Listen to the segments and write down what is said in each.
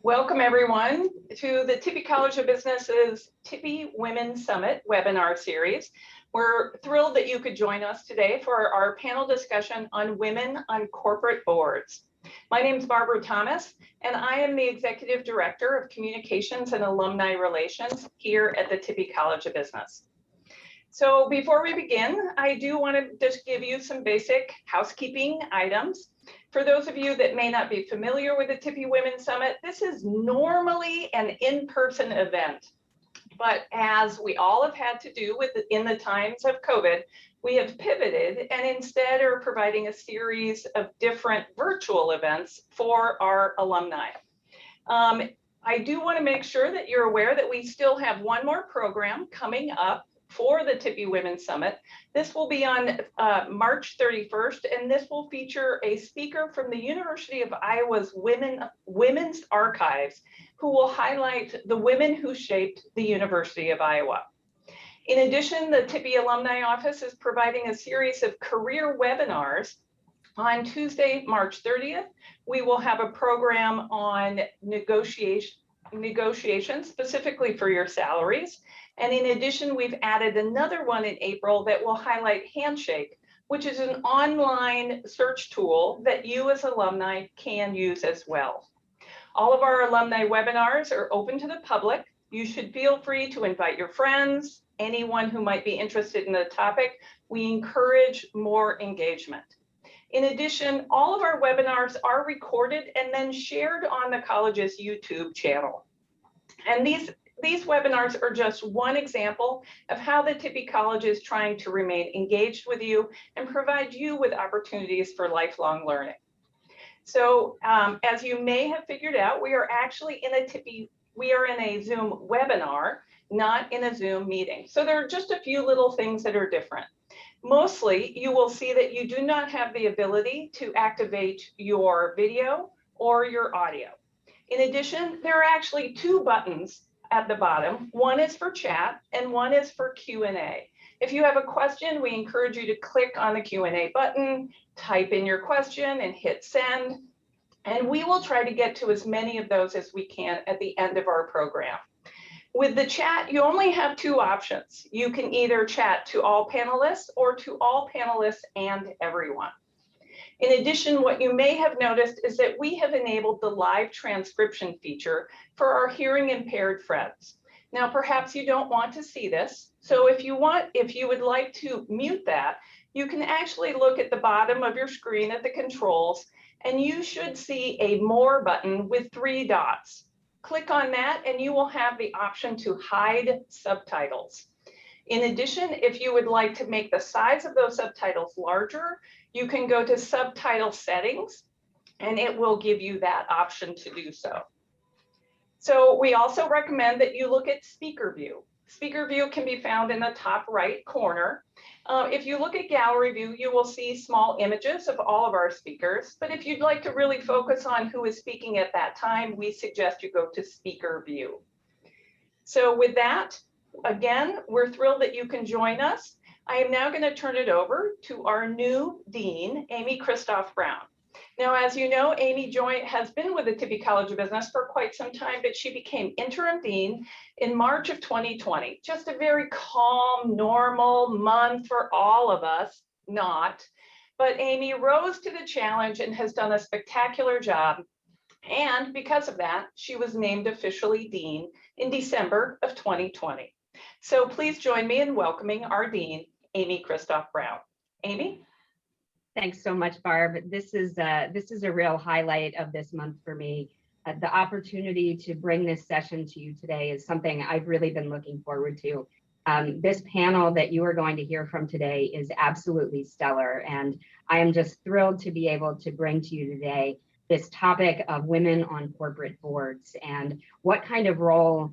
Welcome everyone to the Tippie College of Business's Tippie Women Summit webinar series. We're thrilled that you could join us today for our panel discussion on women on corporate boards. My name is Barbara Thomas, and I am the Executive Director of Communications and Alumni Relations here at the Tippie College of Business. So before we begin, I do want to just give you some basic housekeeping items. For those of you that may not be familiar with the Tippie Women Summit, this is normally an in-person event. But as we all have had to do in the times of COVID, we have pivoted and instead are providing a series of different virtual events for our alumni. I do want to make sure that you're aware that we still have one more program coming up for the Tippie Women Summit. This will be on March 31st, and this will feature a speaker from the University of Iowa's Women's Archives, who will highlight the women who shaped the University of Iowa. In addition, the Tippie Alumni Office is providing a series of career webinars. On Tuesday, March 30th, we will have a program on negotiations specifically for your salaries. And in addition, we've added another one in April that will highlight Handshake, which is an online search tool that you as alumni can use as well. All of our alumni webinars are open to the public. You should feel free to invite your friends, anyone who might be interested in the topic. We encourage more engagement. In addition, all of our webinars are recorded and then shared on the college's YouTube channel. And these webinars are just one example of how the Tippie College is trying to remain engaged with you and provide you with opportunities for lifelong learning. So as you may have figured out, we are actually in a Zoom webinar, not in a Zoom meeting. So there are just a few little things that are different. Mostly, you will see that you do not have the ability to activate your video or your audio. In addition, there are actually two buttons at the bottom. One is for chat and one is for Q&A. If you have a question, we encourage you to click on the Q&A button, type in your question and hit send. And we will try to get to as many of those as we can at the end of our program. With the chat, you only have two options. You can either chat to all panelists or to all panelists and everyone. In addition, what you may have noticed is that we have enabled the live transcription feature for our hearing impaired friends. Now, perhaps you don't want to see this. So if you would like to mute that, you can actually look at the bottom of your screen at the controls, and you should see a More button with 3 dots. Click on that and you will have the option to hide subtitles. In addition, if you would like to make the size of those subtitles larger, you can go to subtitle settings and it will give you that option to do so. So we also recommend that you look at speaker view. Speaker view can be found in the top right corner. If you look at gallery view, you will see small images of all of our speakers. But if you'd like to really focus on who is speaking at that time, we suggest you go to speaker view. So with that, again, we're thrilled that you can join us. I am now going to turn it over to our new dean, Amy Christoph-Brown. Now, as you know, Amy has been with the Tippie College of Business for quite some time, but she became interim dean in March of 2020. Just a very calm, normal month for all of us, not. But Amy rose to the challenge and has done a spectacular job. And because of that, she was named officially dean in December of 2020. So please join me in welcoming our dean, Amy Christoph-Brown. Amy? Thanks so much, Barb. This is a real highlight of this month for me. The opportunity to bring this session to you today is something I've really been looking forward to. This panel that you are going to hear from today is absolutely stellar, and I am just thrilled to be able to bring to you today this topic of women on corporate boards and what kind of role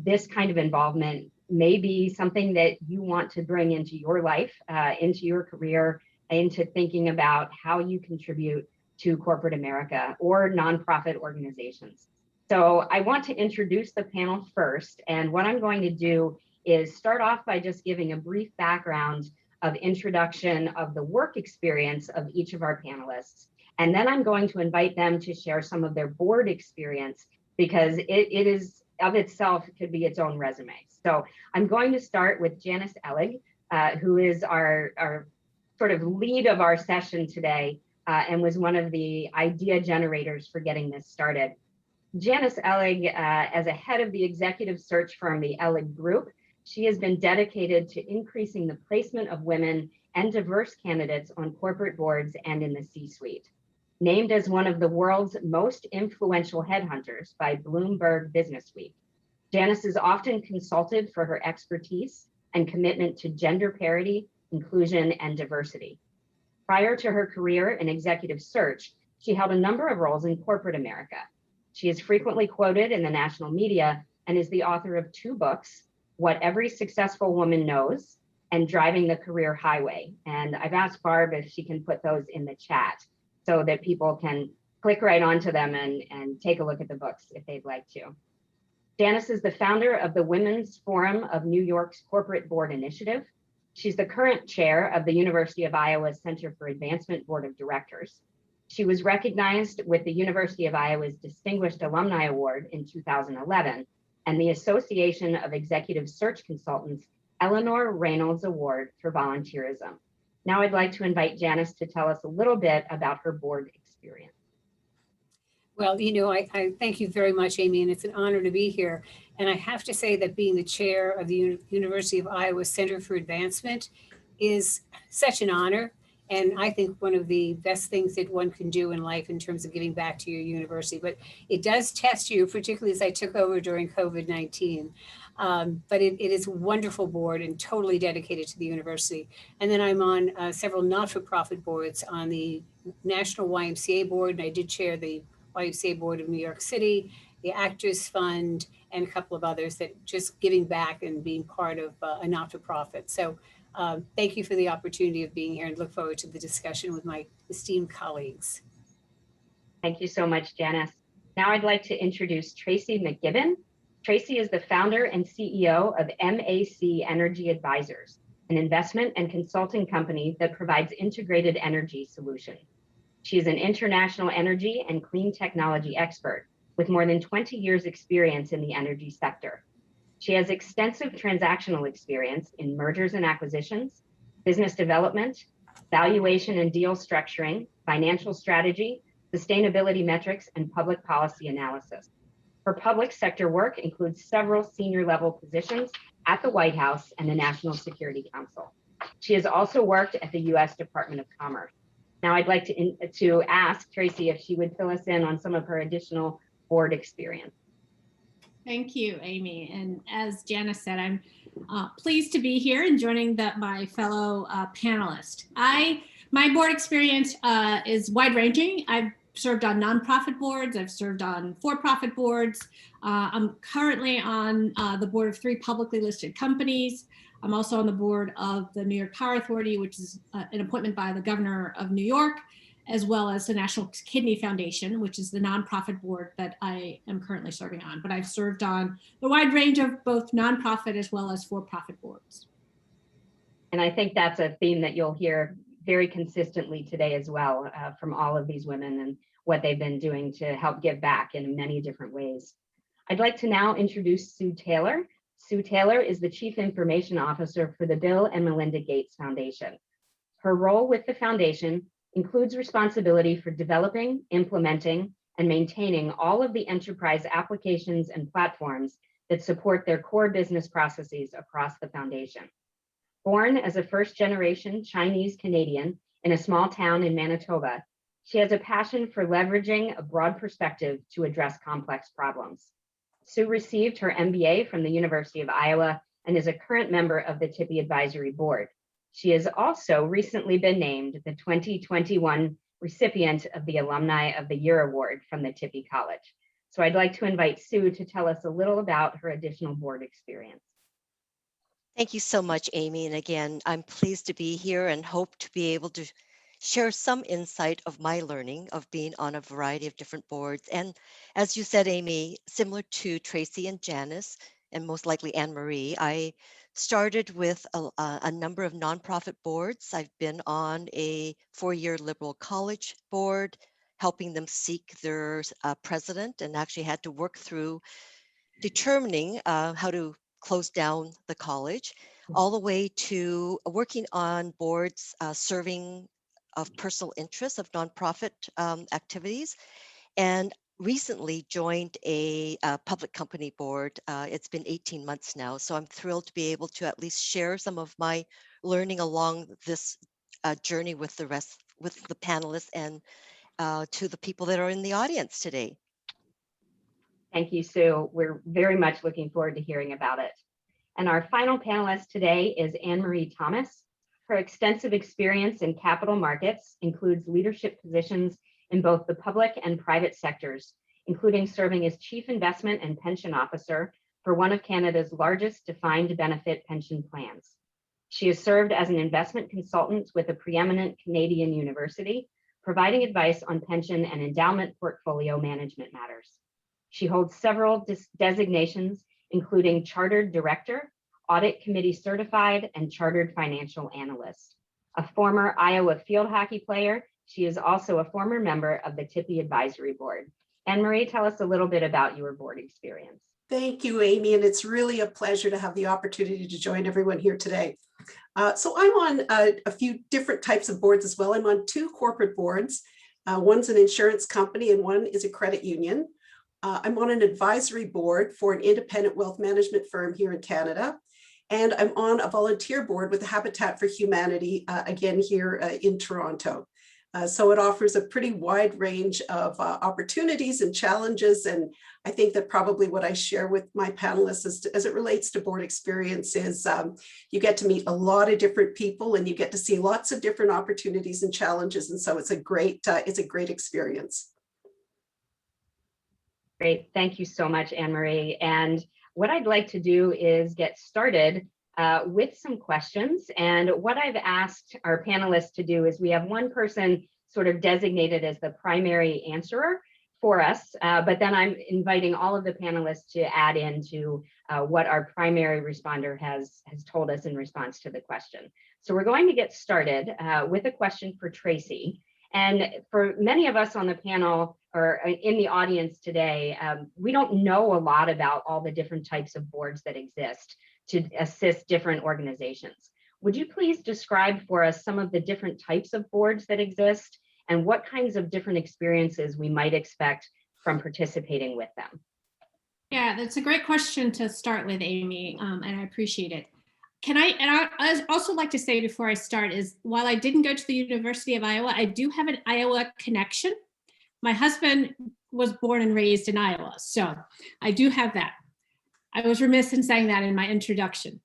this kind of involvement may be something that you want to bring into your life, into your career, into thinking about how you contribute to corporate America or nonprofit organizations. So I want to introduce the panel first, and what I'm going to do is start off by just giving a brief background of introduction of the work experience of each of our panelists. And then I'm going to invite them to share some of their board experience because it is of itself could be its own resume. So I'm going to start with Janice Ellig, who is our sort of lead of our session today, and was one of the idea generators for getting this started. Janice Ellig, as a head of the executive search firm, the Ellig Group, she has been dedicated to increasing the placement of women and diverse candidates on corporate boards and in the C-suite. Named as one of the world's most influential headhunters by Bloomberg Businessweek, Janice is often consulted for her expertise and commitment to gender parity, inclusion, and diversity. Prior to her career in executive search, she held a number of roles in corporate America. She is frequently quoted in the national media and is the author of 2 books, What Every Successful Woman Knows and Driving the Career Highway. And I've asked Barb if she can put those in the chat so that people can click right onto them and take a look at the books if they'd like to. Janice is the founder of the Women's Forum of New York's Corporate Board Initiative. She's the current chair of the University of Iowa's Center for Advancement Board of Directors. She was recognized with the University of Iowa's Distinguished Alumni Award in 2011 and the Association of Executive Search Consultants Eleanor Reynolds Award for volunteerism. Now I'd like to invite Janice to tell us a little bit about her board experience. Well, I thank you very much, Amy, and it's an honor to be here. And I have to say that being the chair of the University of Iowa Center for Advancement is such an honor. And I think one of the best things that one can do in life in terms of giving back to your university. But it does test you, particularly as I took over during COVID-19. But it is a wonderful board and totally dedicated to the university. And then I'm on several not-for-profit boards on the National YMCA board, and I did chair the YMCA board of New York City, the Actors Fund, and a couple of others that just giving back and being part of a not-for-profit. So thank you for the opportunity of being here and look forward to the discussion with my esteemed colleagues. Thank you so much, Janice. Now I'd like to introduce Tracy McKibben. Tracy is the founder and CEO of MAC Energy Advisors, an investment and consulting company that provides integrated energy solutions. She is an international energy and clean technology expert with more than 20 years experience in the energy sector. She has extensive transactional experience in mergers and acquisitions, business development, valuation and deal structuring, financial strategy, sustainability metrics, and public policy analysis. Her public sector work includes several senior level positions at the White House and the National Security Council. She has also worked at the U.S. Department of Commerce. Now I'd like to ask Tracy if she would fill us in on some of her additional board experience. Thank you, Amy. And as Janice said, I'm pleased to be here and joining my fellow panelists. My board experience is wide-ranging. I've served on nonprofit boards. I've served on for-profit boards. I'm currently on the board of 3 publicly listed companies. I'm also on the board of the New York Power Authority, which is an appointment by the governor of New York, as well as the National Kidney Foundation, which is the nonprofit board that I am currently serving on. But I've served on a wide range of both nonprofit as well as for-profit boards. And I think that's a theme that you'll hear very consistently today as well from all of these women and what they've been doing to help give back in many different ways. I'd like to now introduce Sue Taylor. Sue Taylor is the Chief Information Officer for the Bill and Melinda Gates Foundation. Her role with the foundation includes responsibility for developing, implementing, and maintaining all of the enterprise applications and platforms that support their core business processes across the foundation. Born as a first-generation Chinese Canadian in a small town in Manitoba, she has a passion for leveraging a broad perspective to address complex problems. Sue received her MBA from the University of Iowa and is a current member of the Tippie Advisory Board. She has also recently been named the 2021 recipient of the Alumni of the Year Award from the Tippie College. So I'd like to invite Sue to tell us a little about her additional board experience. Thank you so much, Amy. And again, I'm pleased to be here and hope to be able to share some insight of my learning of being on a variety of different boards. And as you said, Amy, similar to Tracy and Janice, and most likely Anne-Marie, I started with a number of nonprofit boards. I've been on a 4-year liberal college board, helping them seek their president, and actually had to work through determining how to close down the college, all the way to working on boards serving of personal interests of nonprofit activities, and recently joined a public company board. It's been 18 months now, so I'm thrilled to be able to at least share some of my learning along this journey with the panelists, and to the people that are in the audience today. Thank you, Sue. We're very much looking forward to hearing about it. And our final panelist today is Anne-Marie Thomas. Her extensive experience in capital markets includes leadership positions in both the public and private sectors, including serving as Chief Investment and Pension Officer for one of Canada's largest defined benefit pension plans. She has served as an investment consultant with a preeminent Canadian university, providing advice on pension and endowment portfolio management matters. She holds several designations, including Chartered Director, Audit Committee Certified, and Chartered Financial Analyst. A former Iowa field hockey player, she is also a former member of the Tippie Advisory Board. Anne-Marie, tell us a little bit about your board experience. Thank you, Amy, and it's really a pleasure to have the opportunity to join everyone here today. So I'm on a few different types of boards as well. I'm on 2 corporate boards. One's an insurance company and one is a credit union. I'm on an advisory board for an independent wealth management firm here in Canada. And I'm on a volunteer board with the Habitat for Humanity, again here in Toronto. So it offers a pretty wide range of opportunities and challenges. And I think that probably what I share with my panelists as it relates to board experience is you get to meet a lot of different people and you get to see lots of different opportunities and challenges. And so it's a great experience. Great, thank you so much, Anne-Marie. And what I'd like to do is get started with some questions. And what I've asked our panelists to do is we have one person sort of designated as the primary answerer for us, but then I'm inviting all of the panelists to add into what our primary responder has told us in response to the question. So we're going to get started with a question for Tracy. And for many of us on the panel or in the audience today, we don't know a lot about all the different types of boards that exist to assist different organizations. Would you please describe for us some of the different types of boards that exist and what kinds of different experiences we might expect from participating with them? Yeah, that's a great question to start with, Amy, and I appreciate it. I'd also like to say before I start is, while I didn't go to the University of Iowa, I do have an Iowa connection. My husband was born and raised in Iowa, so I do have that. I was remiss in saying that in my introduction.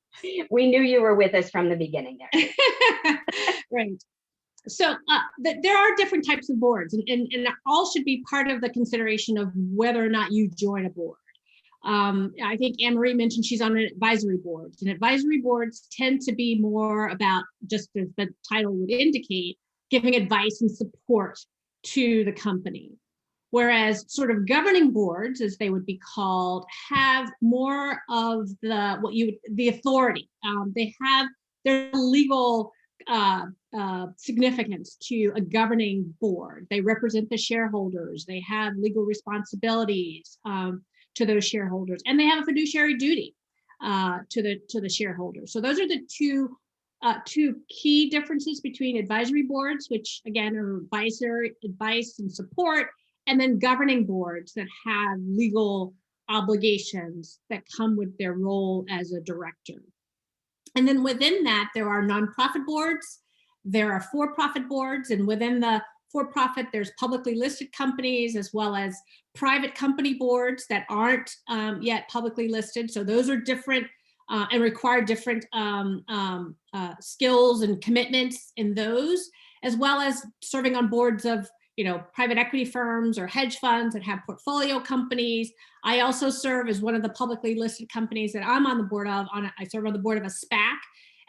We knew you were with us from the beginning there. Right. So there are different types of boards, and all should be part of the consideration of whether or not you join a board. I think Anne-Marie mentioned she's on an advisory board, and advisory boards tend to be more about, just as the title would indicate, giving advice and support to the company. Whereas sort of governing boards, as they would be called, have more of the authority. They have their legal significance to a governing board. They represent the shareholders. They have legal responsibilities to those shareholders, and they have a fiduciary duty to the shareholders. So those are the two key differences between advisory boards, which again are advice and support, and then governing boards that have legal obligations that come with their role as a director. And then within that, there are nonprofit boards, there are for-profit boards, and within the for-profit, there's publicly listed companies as well as private company boards that aren't yet publicly listed. So those are different and require different skills and commitments in those, as well as serving on boards of private equity firms or hedge funds that have portfolio companies. I also serve as one of the publicly listed companies that I'm on the board of. I serve on the board of a SPAC,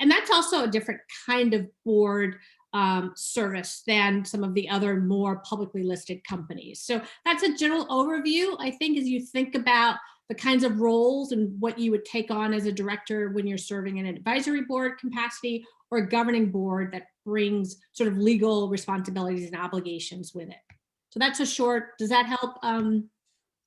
and that's also a different kind of board service than some of the other more publicly listed companies. So that's a general overview, I think, as you think about the kinds of roles and what you would take on as a director when you're serving in an advisory board capacity or a governing board that brings sort of legal responsibilities and obligations with it. So that's a short, does that help answer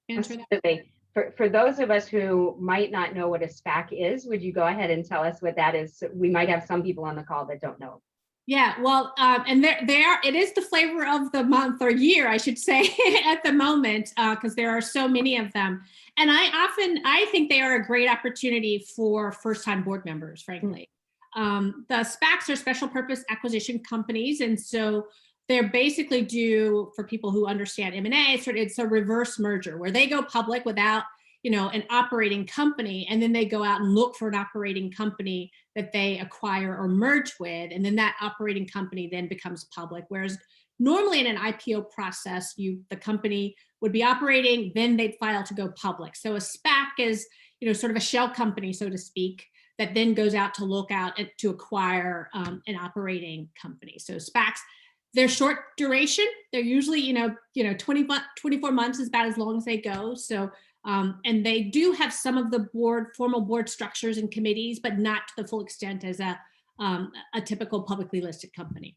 that? Absolutely. For those of us who might not know what a SPAC is, would you go ahead and tell us what that is? We might have some people on the call that don't know. Yeah, well, and it is the flavor of the month or year, I should say, at the moment, because there are so many of them. And I think they are a great opportunity for first-time board members, frankly. The SPACs are special purpose acquisition companies. And so they're basically due, for people who understand M&A, it's a reverse merger where they go public without, an operating company, and then they go out and look for an operating company that they acquire or merge with, and then that operating company then becomes public. Whereas normally in an IPO process, the company would be operating, then they'd file to go public. So a SPAC is, sort of a shell company, so to speak, that then goes out to look out to acquire an operating company. So SPACs, they're short duration. They're usually, 24 months is about as long as they go. So, and they do have some of the formal board structures and committees, but not to the full extent as a typical publicly listed company.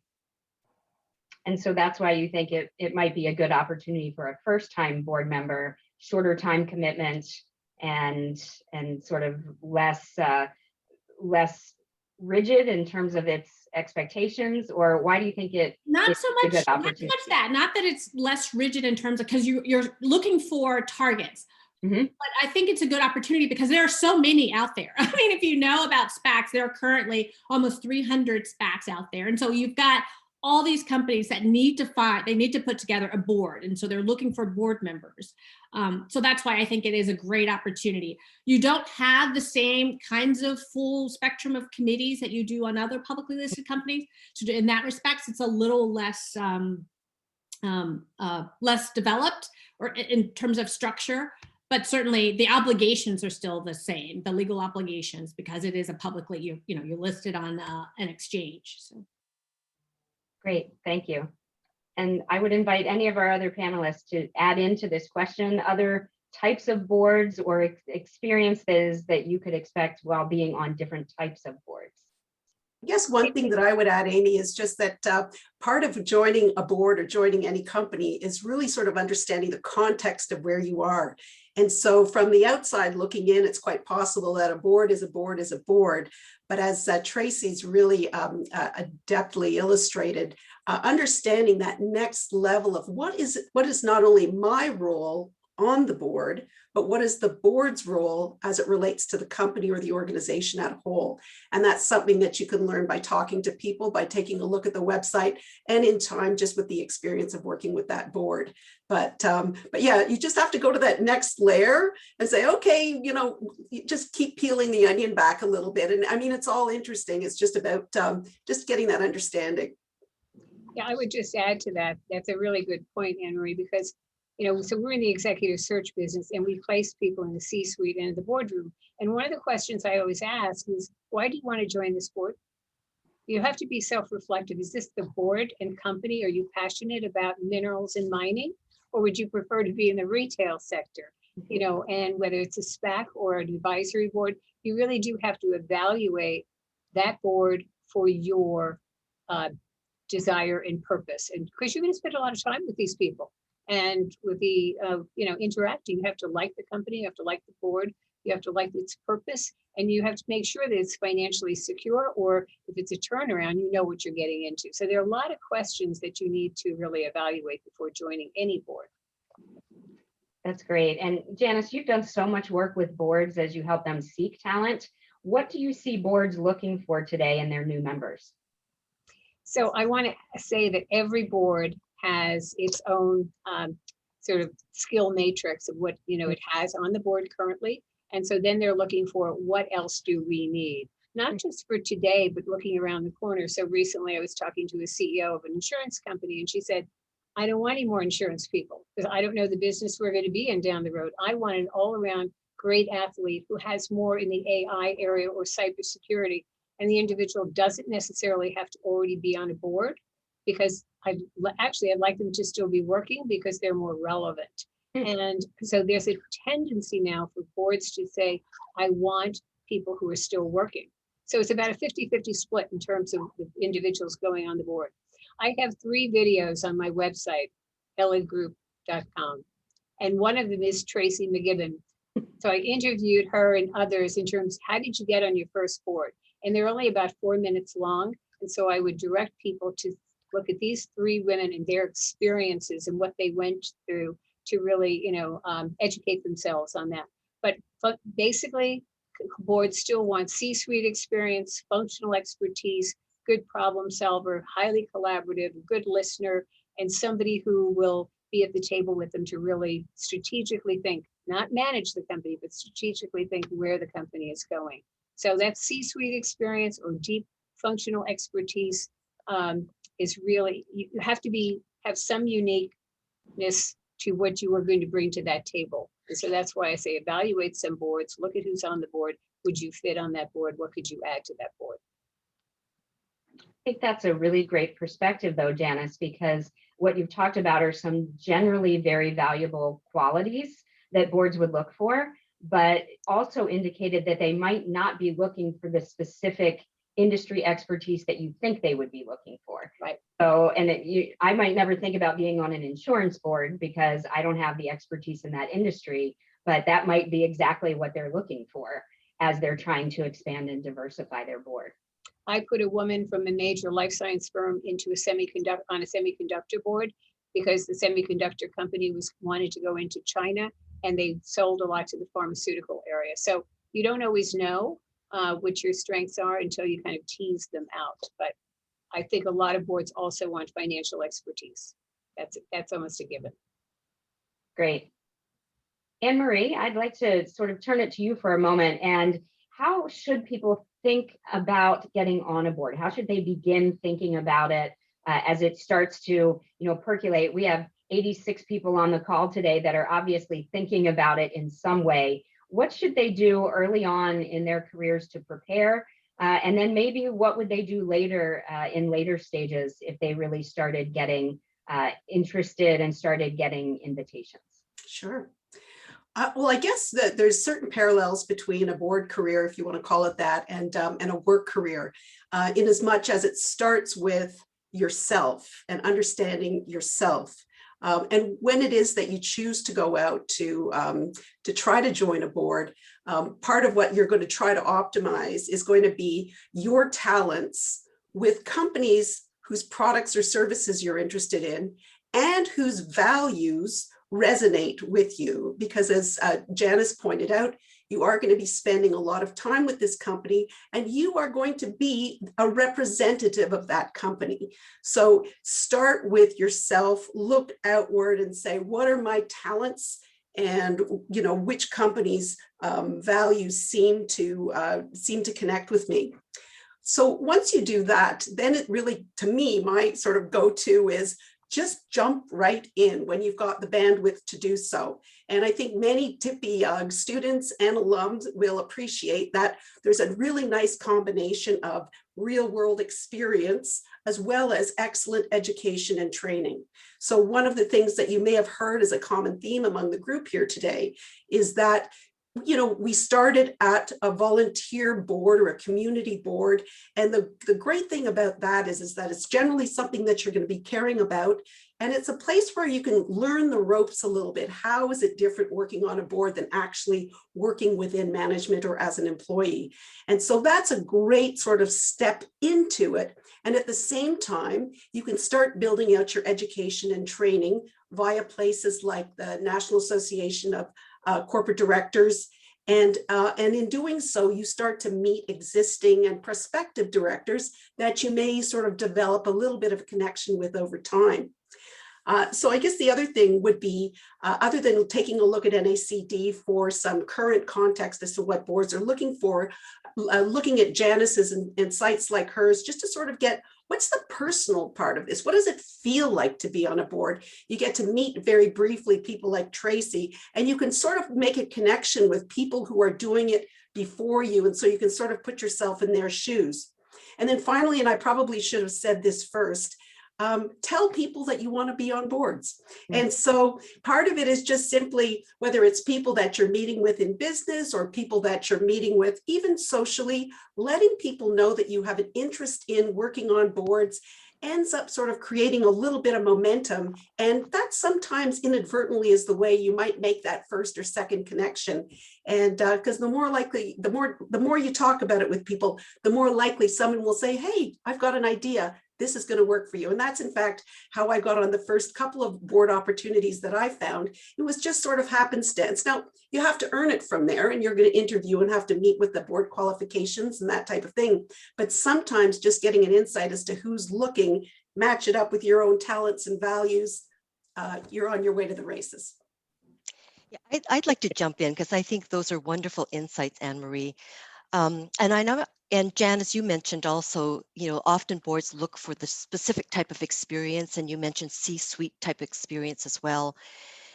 And so that's why you think it might be a good opportunity for a first-time board member, shorter time commitment, and sort of less rigid in terms of its expectations? Or why do you think it not so much, a good opportunity? Not that it's less rigid in terms of, because you're looking for targets. Mm-hmm. But I think it's a good opportunity because there are so many out there. I mean, if you know about SPACs, there are currently almost 300 SPACs out there. And so you've got all these companies that need to put together a board. And so they're looking for board members. So that's why I think it is a great opportunity. You don't have the same kinds of full spectrum of committees that you do on other publicly listed companies. So in that respect, it's a little less developed or in terms of structure. But certainly the obligations are still the same, the legal obligations, because it is a publicly, you're listed on an exchange. So. Great, thank you. And I would invite any of our other panelists to add into this question other types of boards or experiences that you could expect while being on different types of boards. I guess one thing that I would add, Amy, is just that part of joining a board or joining any company is really sort of understanding the context of where you are. And so from the outside looking in, it's quite possible that a board is a board is a board. But as Tracy's really adeptly illustrated, understanding that next level of what is not only my role on the board, but what is the board's role as it relates to the company or the organization as a whole. And that's something that you can learn by talking to people, by taking a look at the website, and in time just with the experience of working with that board. But yeah, you just have to go to that next layer and say, okay, you just keep peeling the onion back a little bit. And I mean, it's all interesting. It's just about just getting that understanding. Yeah, I would just add to that. That's a really good point, Anne Marie, because so we're in the executive search business and we place people in the C-suite and in the boardroom. And one of the questions I always ask is, why do you want to join this board? You have to be self-reflective. Is this the board and company? Are you passionate about minerals and mining? Or would you prefer to be in the retail sector? And whether it's a SPAC or an advisory board, you really do have to evaluate that board for your desire and purpose. And because you're going to spend a lot of time with these people. And with the, interacting, you have to like the company, you have to like the board, you have to like its purpose, and you have to make sure that it's financially secure, or if it's a turnaround, you know what you're getting into. So there are a lot of questions that you need to really evaluate before joining any board. That's great. And Janice, you've done so much work with boards as you help them seek talent. What do you see boards looking for today in their new members? So I want to say that every board has its own sort of skill matrix of what it has on the board currently. And so then they're looking for what else do we need, not just for today, but looking around the corner. So recently I was talking to a CEO of an insurance company, and she said, I don't want any more insurance people because I don't know the business we're going to be in down the road. I want an all around great athlete who has more in the AI area or cybersecurity. And the individual doesn't necessarily have to already be on a board, because I'd like them to still be working because they're more relevant. And so there's a tendency now for boards to say, I want people who are still working. So it's about a 50-50 split in terms of the individuals going on the board. I have 3 videos on my website elliggroup.com. And one of them is Tracy McKibben. So I interviewed her and others in terms of how did you get on your first board? And they're only about 4 minutes long. And so I would direct people to look at these 3 women and their experiences and what they went through to really, educate themselves on that. But basically, boards still want C-suite experience, functional expertise, good problem solver, highly collaborative, good listener, and somebody who will be at the table with them to really strategically think, not manage the company, but strategically think where the company is going. So that C-suite experience or deep functional expertise is really, you have to have some uniqueness to what you are going to bring to that table. And so that's why I say evaluate some boards, look at who's on the board. Would you fit on that board? What could you add to that board? I think that's a really great perspective though, Janice, because what you've talked about are some generally very valuable qualities that boards would look for, but also indicated that they might not be looking for the specific industry expertise that you think they would be looking for. Right. So, and I might never think about being on an insurance board because I don't have the expertise in that industry, but that might be exactly what they're looking for as they're trying to expand and diversify their board. I put a woman from a major life science firm into a semiconductor board because the semiconductor company wanted to go into China and they sold a lot to the pharmaceutical area. So you don't always know what your strengths are until you kind of tease them out. But I think a lot of boards also want financial expertise. That's almost a given. Great. Anne Marie, I'd like to sort of turn it to you for a moment. And how should people think about getting on a board? How should they begin thinking about it as it starts to, percolate? We have 86 people on the call today that are obviously thinking about it in some way. What should they do early on in their careers to prepare? And then maybe what would they do later in later stages if they really started getting interested and started getting invitations? Sure. Well, I guess that there's certain parallels between a board career, if you want to call it that, and a work career, in as much as it starts with yourself and understanding yourself. And when it is that you choose to go out to try to join a board, part of what you're going to try to optimize is going to be your talents with companies whose products or services you're interested in and whose values resonate with you. Because as Janice pointed out, you are going to be spending a lot of time with this company and you are going to be a representative of that company. So start with yourself, look outward and say, what are my talents? And which companies' values seem to connect with me. So once you do that, then it really, to me, my sort of go-to is just jump right in when you've got the bandwidth to do so. And I think many Tippie students and alums will appreciate that there's a really nice combination of real world experience as well as excellent education and training. So one of the things that you may have heard as a common theme among the group here today is that we started at a volunteer board or a community board. And the great thing about that is that it's generally something that you're going to be caring about. And it's a place where you can learn the ropes a little bit. How is it different working on a board than actually working within management or as an employee? And so that's a great sort of step into it. And at the same time, you can start building out your education and training via places like the National Association of Corporate Directors. And in doing so, you start to meet existing and prospective directors that you may sort of develop a little bit of a connection with over time. So I guess the other thing would be, other than taking a look at NACD for some current context as to what boards are looking for, looking at Janice's and sites like hers, just to sort of get, what's the personal part of this? What does it feel like to be on a board? You get to meet very briefly people like Tracy, and you can sort of make a connection with people who are doing it before you. And so you can sort of put yourself in their shoes. And then finally, and I probably should have said this first, tell people that you want to be on boards. And so part of it is just simply, whether it's people that you're meeting with in business or people that you're meeting with even socially, letting people know that you have an interest in working on boards ends up sort of creating a little bit of momentum. And that sometimes inadvertently is the way you might make that first or second connection. And because the more you talk about it with people, the more likely someone will say, hey, I've got an idea. This is going to work for you. And that's in fact how I got on the first couple of board opportunities that I found. It was just sort of happenstance. Now you have to earn it from there, and you're going to interview and have to meet with the board qualifications and that type of thing. But sometimes just getting an insight as to who's looking, match it up with your own talents and values, you're on your way to the races. Yeah, I'd like to jump in because I think those are wonderful insights, Anne Marie. And I know, and Janice, you mentioned also, often boards look for the specific type of experience, and you mentioned C-suite type experience as well.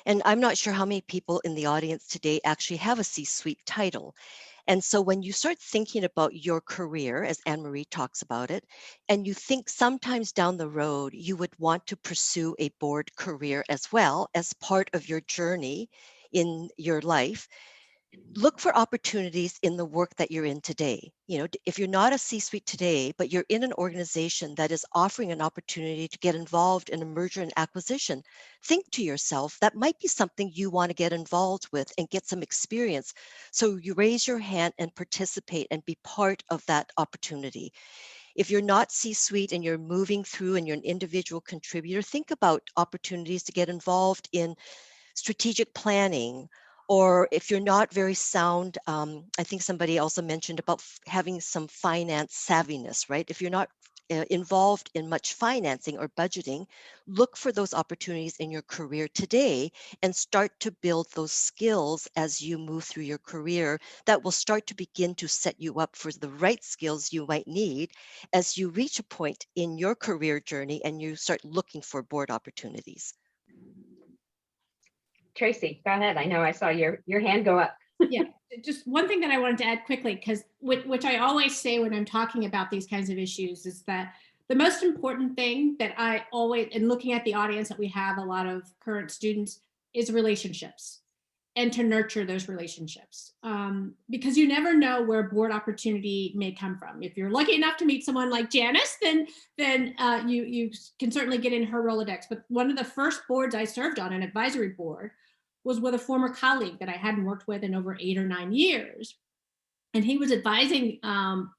And I'm not sure how many people in the audience today actually have a C-suite title. And so when you start thinking about your career, as Anne Marie talks about it, and you think sometimes down the road, you would want to pursue a board career as well as part of your journey in your life, look for opportunities in the work that you're in today. If you're not a C-suite today, but you're in an organization that is offering an opportunity to get involved in a merger and acquisition, think to yourself, that might be something you want to get involved with and get some experience. So you raise your hand and participate and be part of that opportunity. If you're not C-suite and you're moving through and you're an individual contributor, think about opportunities to get involved in strategic planning. Or if you're not very sound, I think somebody also mentioned about having some finance savviness, right? If you're not involved in much financing or budgeting, look for those opportunities in your career today and start to build those skills as you move through your career that will start to begin to set you up for the right skills you might need as you reach a point in your career journey and you start looking for board opportunities. Tracy, go ahead. I know I saw your hand go up. Yeah, just one thing that I wanted to add quickly, because which I always say when I'm talking about these kinds of issues, is that the most important thing that I always, in looking at the audience that we have, a lot of current students, is relationships, and to nurture those relationships. Because you never know where board opportunity may come from. If you're lucky enough to meet someone like Janice, then you can certainly get in her Rolodex. But one of the first boards I served on, an advisory board, was with a former colleague that I hadn't worked with in over 8 or 9 years. And he was advising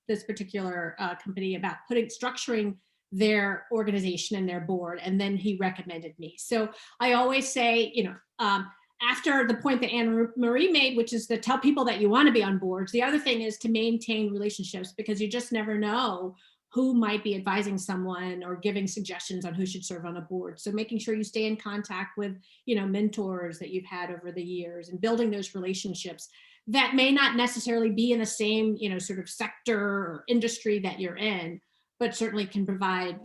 this particular company about structuring their organization and their board. And then he recommended me. So I always say, after the point that Anne Marie made, which is to tell people that you want to be on boards, the other thing is to maintain relationships, because you just never know who might be advising someone or giving suggestions on who should serve on a board. So making sure you stay in contact with, mentors that you've had over the years, and building those relationships that may not necessarily be in the same, sort of sector or industry that you're in, but certainly can provide,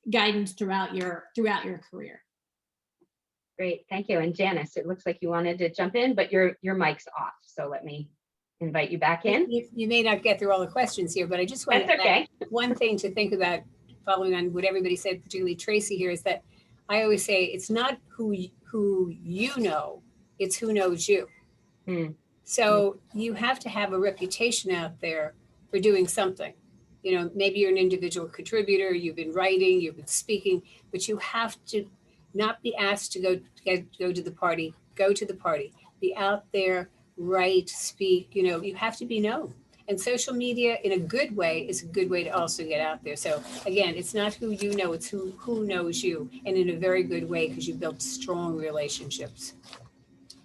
guidance throughout your career. Great, thank you. And Janice, it looks like you wanted to jump in, but your mic's off. So let me invite you back in. You may not get through all the questions here, but I just want to add one thing to think about, following on what everybody said, particularly Tracy here, is that I always say it's not who you know, it's who knows you. So you have to have a reputation out there for doing something. Maybe you're an individual contributor, you've been writing, you've been speaking, but you have to not be asked to go to the party, go to the party, be out there, write, speak, you have to be known. And social media in a good way is a good way to also get out there. So again, it's not who you know, it's who knows you, and in a very good way, because you built strong relationships.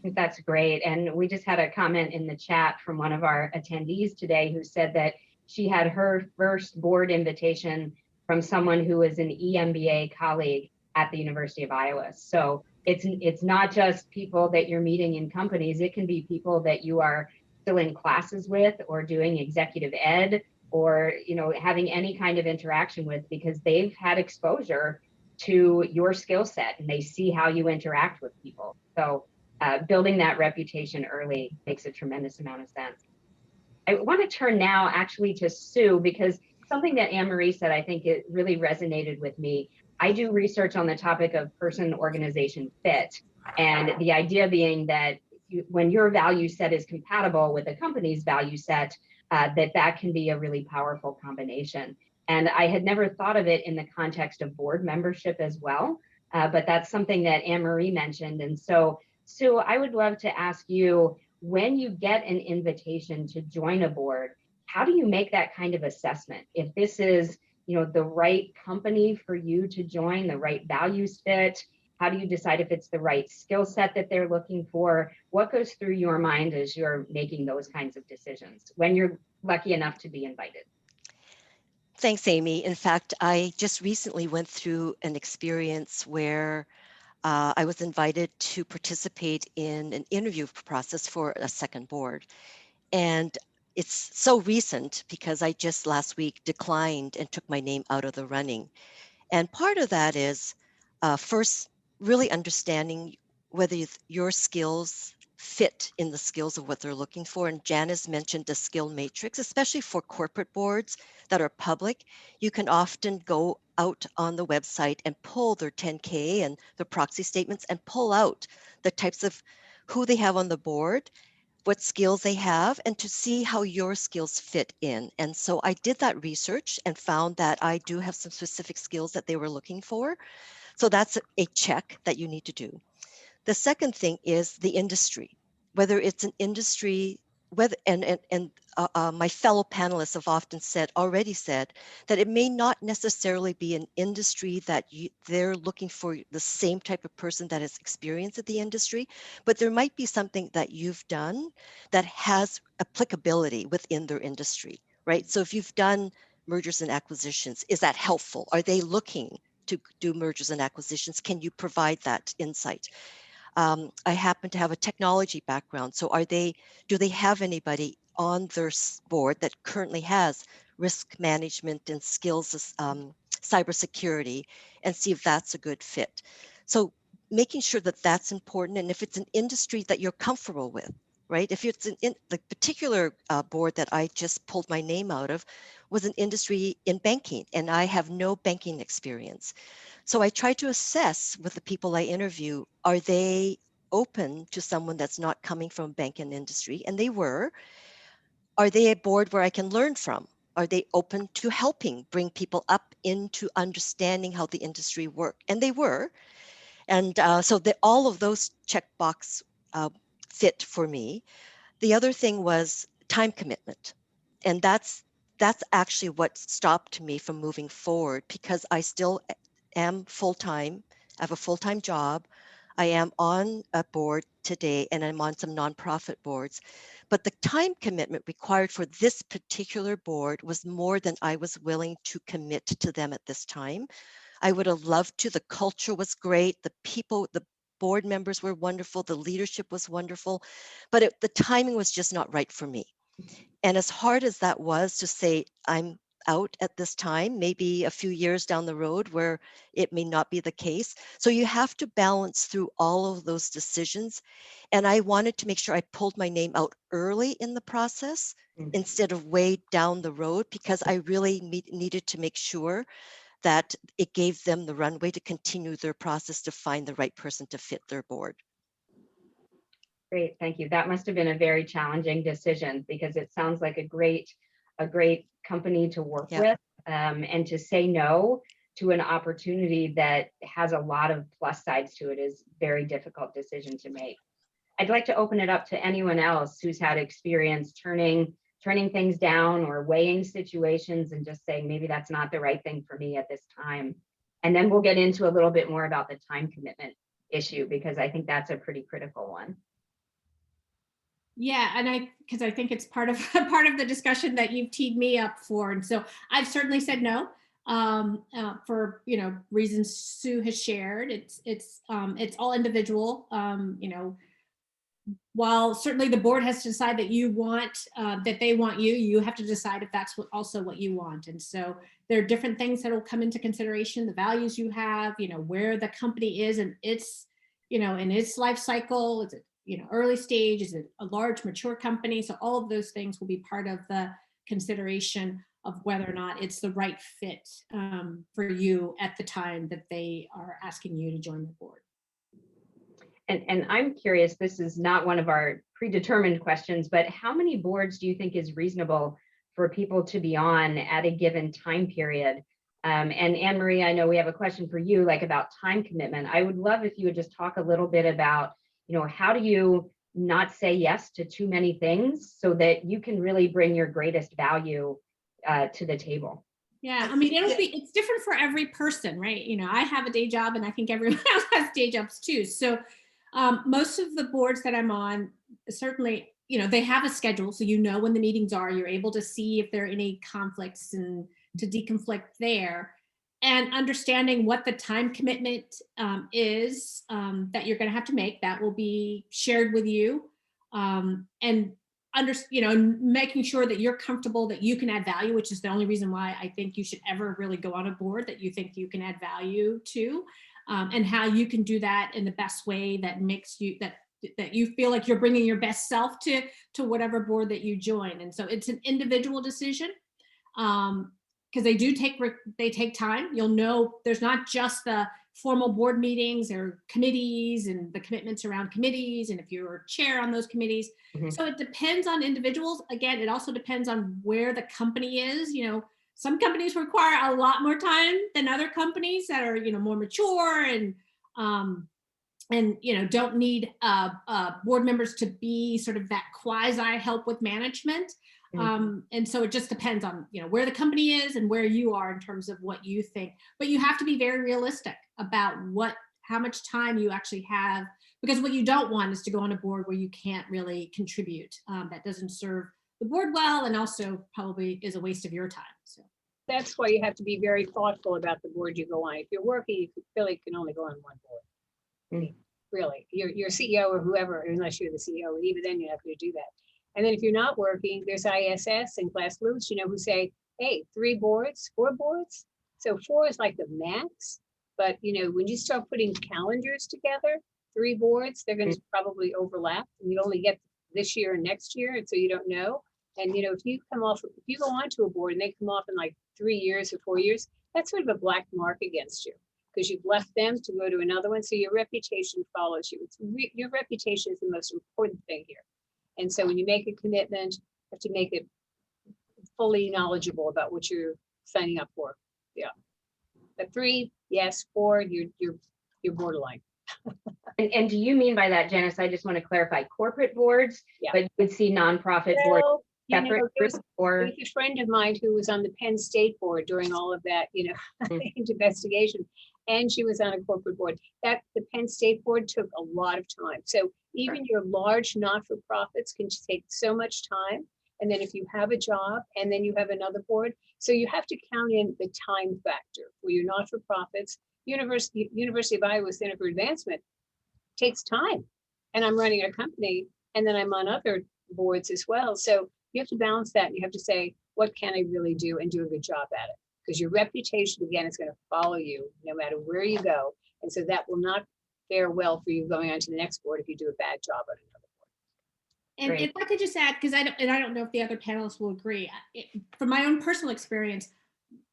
That's great. And we just had a comment in the chat from one of our attendees today who said that she had her first board invitation from someone who was an EMBA colleague at the University of Iowa. So it's not just people that you're meeting in companies. It can be people that you are still in classes with, or doing executive ed, or having any kind of interaction with, because they've had exposure to your skill set and they see how you interact with people. So building that reputation early makes a tremendous amount of sense. I want to turn now actually to Sue, because something that Anne Marie said, I think it really resonated with me. I do research on the topic of person-organization fit, and the idea being that when your value set is compatible with a company's value set, that can be a really powerful combination. And I had never thought of it in the context of board membership as well, but that's something that Anne-Marie mentioned. And so, Sue, I would love to ask you, when you get an invitation to join a board, how do you make that kind of assessment? If this is, the right company for you to join, the right values fit, how do you decide if it's the right skill set that they're looking for? What goes through your mind as you're making those kinds of decisions when you're lucky enough to be invited? Thanks, Amy. In fact, I just recently went through an experience where I was invited to participate in an interview process for a second board. And it's so recent because I just last week declined and took my name out of the running. And part of that is first, really understanding whether your skills fit in the skills of what they're looking for. And Janice mentioned the skill matrix, especially for corporate boards that are public. You can often go out on the website and pull their 10K and their proxy statements and pull out the types of who they have on the board, what skills they have, and to see how your skills fit in. And so I did that research and found that I do have some specific skills that they were looking for. So that's a check that you need to do. The second thing is the industry, whether it's an industry, whether and my fellow panelists have often already said that it may not necessarily be an industry that they're looking for the same type of person that has experience at the industry, but there might be something that you've done that has applicability within their industry, right? So if you've done mergers and acquisitions, is that helpful? Are they looking to do mergers and acquisitions? Can you provide that insight? I happen to have a technology background. So do they have anybody on their board that currently has risk management and skills as cybersecurity, and see if that's a good fit. So making sure that that's important. And if it's an industry that you're comfortable with, right? If it's the particular board that I just pulled my name out of was an industry in banking, and I have no banking experience. So I try to assess with the people I interview, are they open to someone that's not coming from banking industry? And they were. Are they a board where I can learn from? Are they open to helping bring people up into understanding how the industry works? And they were. And so all of those checkbox fit for me. The other thing was time commitment. And that's actually what stopped me from moving forward, because I still am full-time. I have a full-time job. I am on a board today, and I'm on some nonprofit boards. But the time commitment required for this particular board was more than I was willing to commit to them at this time. I would have loved to. The culture was great. The people, the board members were wonderful. The leadership was wonderful, but the timing was just not right for me. And as hard as that was to say, I'm out at this time, maybe a few years down the road where it may not be the case. So you have to balance through all of those decisions. And I wanted to make sure I pulled my name out early in the process instead of way down the road, because I really needed to make sure that it gave them the runway to continue their process to find the right person to fit their board. Great, thank you. That must have been a very challenging decision, because it sounds like a great company to work with, and to say no to an opportunity that has a lot of plus sides to it is a very difficult decision to make. I'd like to open it up to anyone else who's had experience turning things down or weighing situations and just saying, maybe that's not the right thing for me at this time. And then we'll get into a little bit more about the time commitment issue, because I think that's a pretty critical one. Yeah, and because I think it's part of the discussion that you've teed me up for, and so I've certainly said no for reasons Sue has shared. It's all individual. While certainly the board has to decide that you want that they want you, you have to decide if that's also what you want. And so there are different things that will come into consideration: the values you have, where the company is and its in its life cycle. Is it early stage? Is it a large mature company? So all of those things will be part of the consideration of whether or not it's the right fit for you at the time that they are asking you to join the board. And I'm curious, this is not one of our predetermined questions, but how many boards do you think is reasonable for people to be on at a given time period. And Anne Marie, I know we have a question for you, like about time commitment. I would love if you would just talk a little bit about, how do you not say yes to too many things so that you can really bring your greatest value to the table? Yeah, I mean, it's different for every person, right? I have a day job and I think everyone else has day jobs too. So most of the boards that I'm on, certainly, they have a schedule. So when the meetings are, you're able to see if there are any conflicts and to deconflict there. And understanding what the time commitment is that you're going to have to make, that will be shared with you. And making sure that you're comfortable that you can add value, which is the only reason why I think you should ever really go on a board that you think you can add value to, and how you can do that in the best way that makes you that you feel like you're bringing your best self to whatever board that you join. And so it's an individual decision. Because they take time. There's not just the formal board meetings or committees and the commitments around committees, and if you're chair on those committees. Mm-hmm. So it depends on individuals. Again, it also depends on where the company is. Some companies require a lot more time than other companies that are more mature and don't need board members to be sort of that quasi help with management. And so it just depends on, where the company is and where you are in terms of what you think, but you have to be very realistic about how much time you actually have, because what you don't want is to go on a board where you can't really contribute. That doesn't serve the board well, and also probably is a waste of your time. So that's why you have to be very thoughtful about the board you go on. If you're working, you feel like you can only go on one board. Mm-hmm. Really, your CEO or whoever, unless you're the CEO, and even then you have to do that. And then if you're not working, there's ISS and Glass Lewis, who say, hey, 3 boards, 4 boards. So 4 is like the max. But, when you start putting calendars together, 3 boards, they're going to probably overlap. And you only get this year and next year. And so you don't know. And, if you go onto a board and they come off in like 3 years or 4 years, that's sort of a black mark against you because you've left them to go to another one. So your reputation follows you. Your reputation is the most important thing here. And so when you make a commitment, you have to make it fully knowledgeable about what you're signing up for. Yeah. But 3, yes, 4, you're borderline. And do you mean by that, Janice? I just want to clarify corporate boards, yeah. But you would see nonprofit boards separate or a friend of mine who was on the Penn State board during all of that, investigation, and she was on a corporate board. The Penn State board took a lot of time. So even your large not-for-profits can take so much time. And then if you have a job and then you have another board, so you have to count in the time factor for your not-for-profits. University of Iowa Center for Advancement takes time. And I'm running a company and then I'm on other boards as well. So you have to balance that and you have to say, what can I really do and do a good job at it? Because your reputation, again, is going to follow you no matter where you go. And so that will not fare well for you going on to the next board if you do a bad job at another board. And Great. If I could just add, because I don't know if the other panelists will agree, from my own personal experience,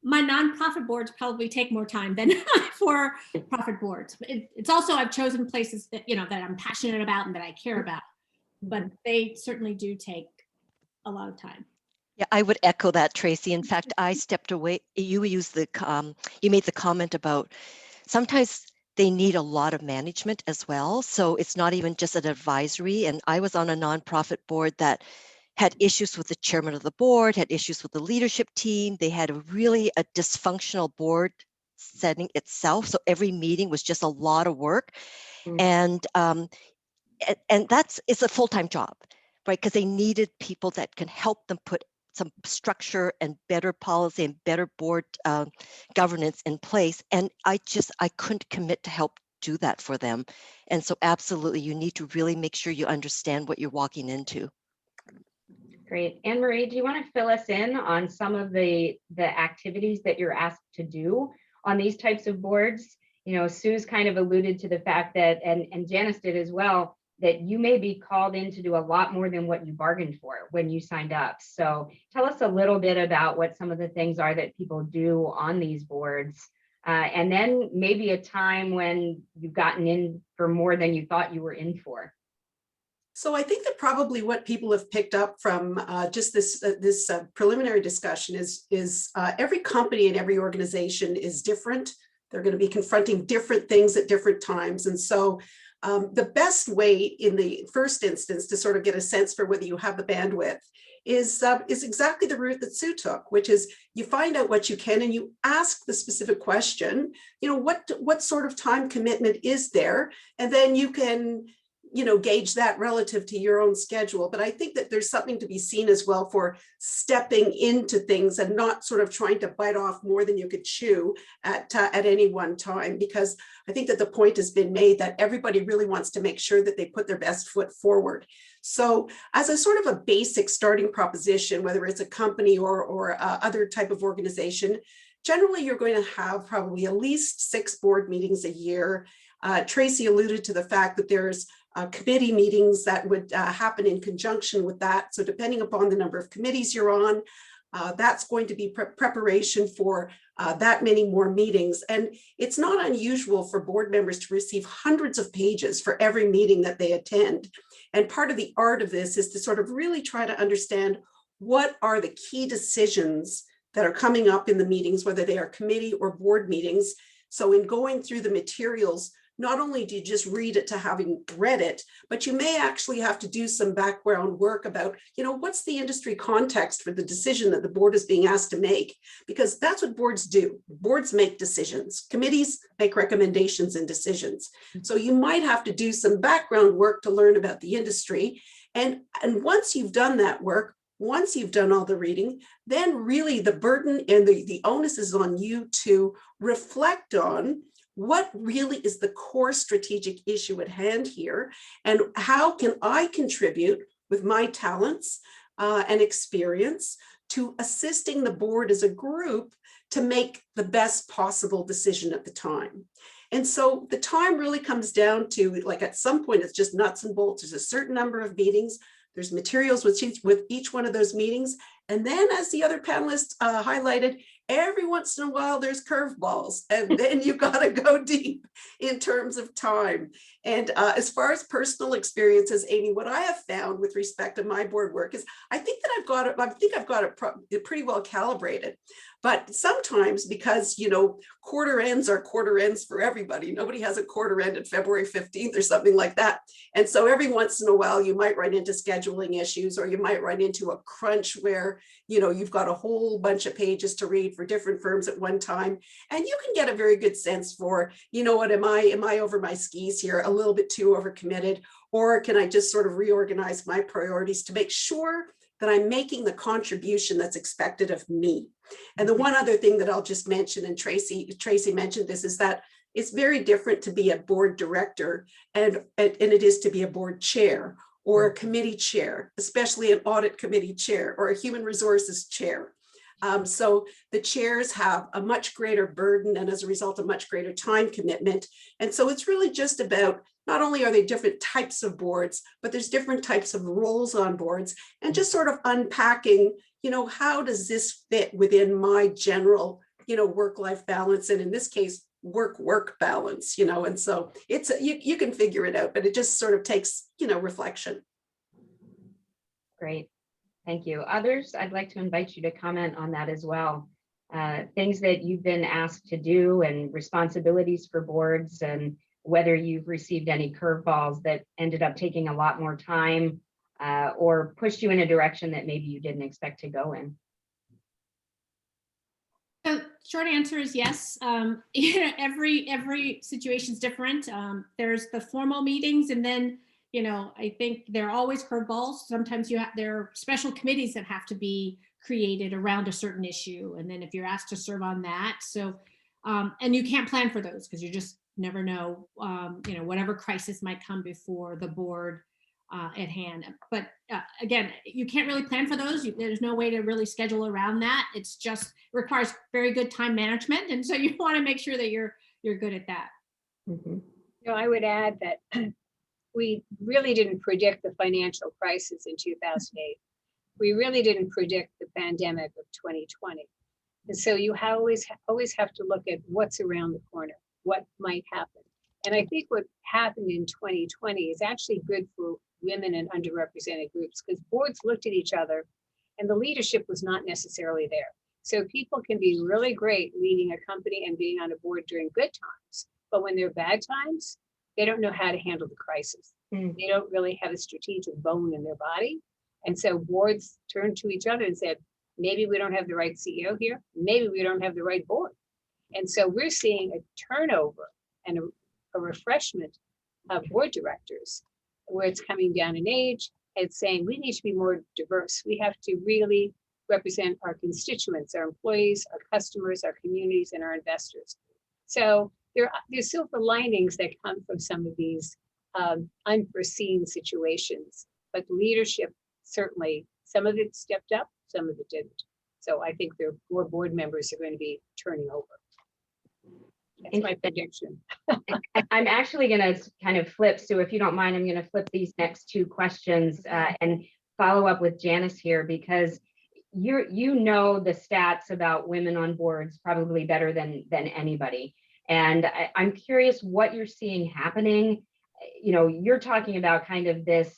my nonprofit boards probably take more time than for-profit boards. It's also, I've chosen places that, that I'm passionate about and that I care about, but they certainly do take a lot of time. Yeah, I would echo that, Tracy. In fact, I stepped away. You used you made the comment about sometimes they need a lot of management as well. So it's not even just an advisory. And I was on a nonprofit board that had issues with the chairman of the board, had issues with the leadership team. They had a dysfunctional board setting itself. So every meeting was just a lot of work. Mm-hmm. And it's a full-time job, right? Because they needed people that can help them put some structure and better policy and better board governance in place. And I couldn't commit to help do that for them. And so absolutely, you need to really make sure you understand what you're walking into. Great. Anne Marie, do you want to fill us in on some of the activities that you're asked to do on these types of boards? Sue's kind of alluded to the fact that, and Janice did as well, that you may be called in to do a lot more than what you bargained for when you signed up. So tell us a little bit about what some of the things are that people do on these boards. And then maybe a time when you've gotten in for more than you thought you were in for. So I think that probably what people have picked up from just this preliminary discussion is every company and every organization is different. They're going to be confronting different things at different times. And so the best way in the first instance to sort of get a sense for whether you have the bandwidth is exactly the route that Sue took, which is you find out what you can and you ask the specific question, what sort of time commitment is there? And then you can gauge that relative to your own schedule. But I think that there's something to be seen as well for stepping into things and not sort of trying to bite off more than you could chew at any one time, because I think that the point has been made that everybody really wants to make sure that they put their best foot forward. So as a sort of a basic starting proposition, whether it's a company or other type of organization, generally you're going to have probably at least 6 board meetings a year. Tracy alluded to the fact that there's committee meetings that would happen in conjunction with that. So depending upon the number of committees you're on, that's going to be preparation for that many more meetings. And it's not unusual for board members to receive hundreds of pages for every meeting that they attend. And part of the art of this is to sort of really try to understand what are the key decisions that are coming up in the meetings, whether they are committee or board meetings. So in going through the materials, not only do you just read it to having read it, but you may actually have to do some background work about, what's the industry context for the decision that the board is being asked to make, because that's what boards do. Boards make decisions. Committees make recommendations and decisions. So you might have to do some background work to learn about the industry. And once you've done that work, once you've done all the reading, then really the burden and the onus is on you to reflect on what really is the core strategic issue at hand here, and how can I contribute with my talents and experience to assisting the board as a group to make the best possible decision at the time. And so the time really comes down to, like, at some point, it's just nuts and bolts. There's a certain number of meetings. There's materials with each one of those meetings. And then, as the other panelists highlighted, every once in a while there's curveballs, and then you got to go deep in terms of time. And as far as personal experiences, Amy, what I have found with respect to my board work is I think I've got it pretty well calibrated. But sometimes, because quarter ends are quarter ends for everybody. Nobody has a quarter end at February 15th or something like that. And so every once in a while you might run into scheduling issues, or you might run into a crunch where you've got a whole bunch of pages to read for different firms at one time. And you can get a very good sense for, am I over my skis here, a little bit too overcommitted, or can I just sort of reorganize my priorities to make sure that I'm making the contribution that's expected of me. And the one other thing that I'll just mention, and Tracy mentioned this, is that it's very different to be a board director and it is to be a board chair or a committee chair, especially an audit committee chair or a human resources chair. So the chairs have a much greater burden, and as a result, a much greater time commitment. And so it's really just about, not only are they different types of boards, but there's different types of roles on boards, and just sort of unpacking, how does this fit within my general, work-life balance, and in this case, work balance, and so it's, you can figure it out, but it just sort of takes, reflection. Great. Thank you. Others, I'd like to invite you to comment on that as well. Things that you've been asked to do and responsibilities for boards, and whether you've received any curveballs that ended up taking a lot more time or pushed you in a direction that maybe you didn't expect to go in. So short answer is yes. Every situation is different. There's the formal meetings, and then I think there are always curveballs. Sometimes there are special committees that have to be created around a certain issue, and then if you're asked to serve on that, so and you can't plan for those because you just never know, whatever crisis might come before the board at hand. But again, you can't really plan for those. There's no way to really schedule around that. It's just requires very good time management, and so you want to make sure that you're good at that. Mm-hmm. I would add that we really didn't predict the financial crisis in 2008. We really didn't predict the pandemic of 2020. And so you always have to look at what's around the corner, what might happen. And I think what happened in 2020 is actually good for women and underrepresented groups, because boards looked at each other and the leadership was not necessarily there. So people can be really great leading a company and being on a board during good times, but when they're bad times, they don't know how to handle the crisis. They don't really have a strategic bone in their body. And so boards turned to each other and said, maybe we don't have the right CEO here. Maybe we don't have the right board. And so we're seeing a turnover and a refreshment of board directors where it's coming down in age. It's saying we need to be more diverse. We have to really represent our constituents, our employees, our customers, our communities, and our investors. So there's silver linings that come from some of these unforeseen situations, but leadership certainly, some of it stepped up, some of it didn't. So I think there are more board members are going to be turning over. That's my prediction. I'm actually going to kind of flip. So if you don't mind, I'm going to flip these next two questions and follow up with Janice here, because you know the stats about women on boards probably better than anybody. And I'm curious what you're seeing happening. You know, you're talking about kind of this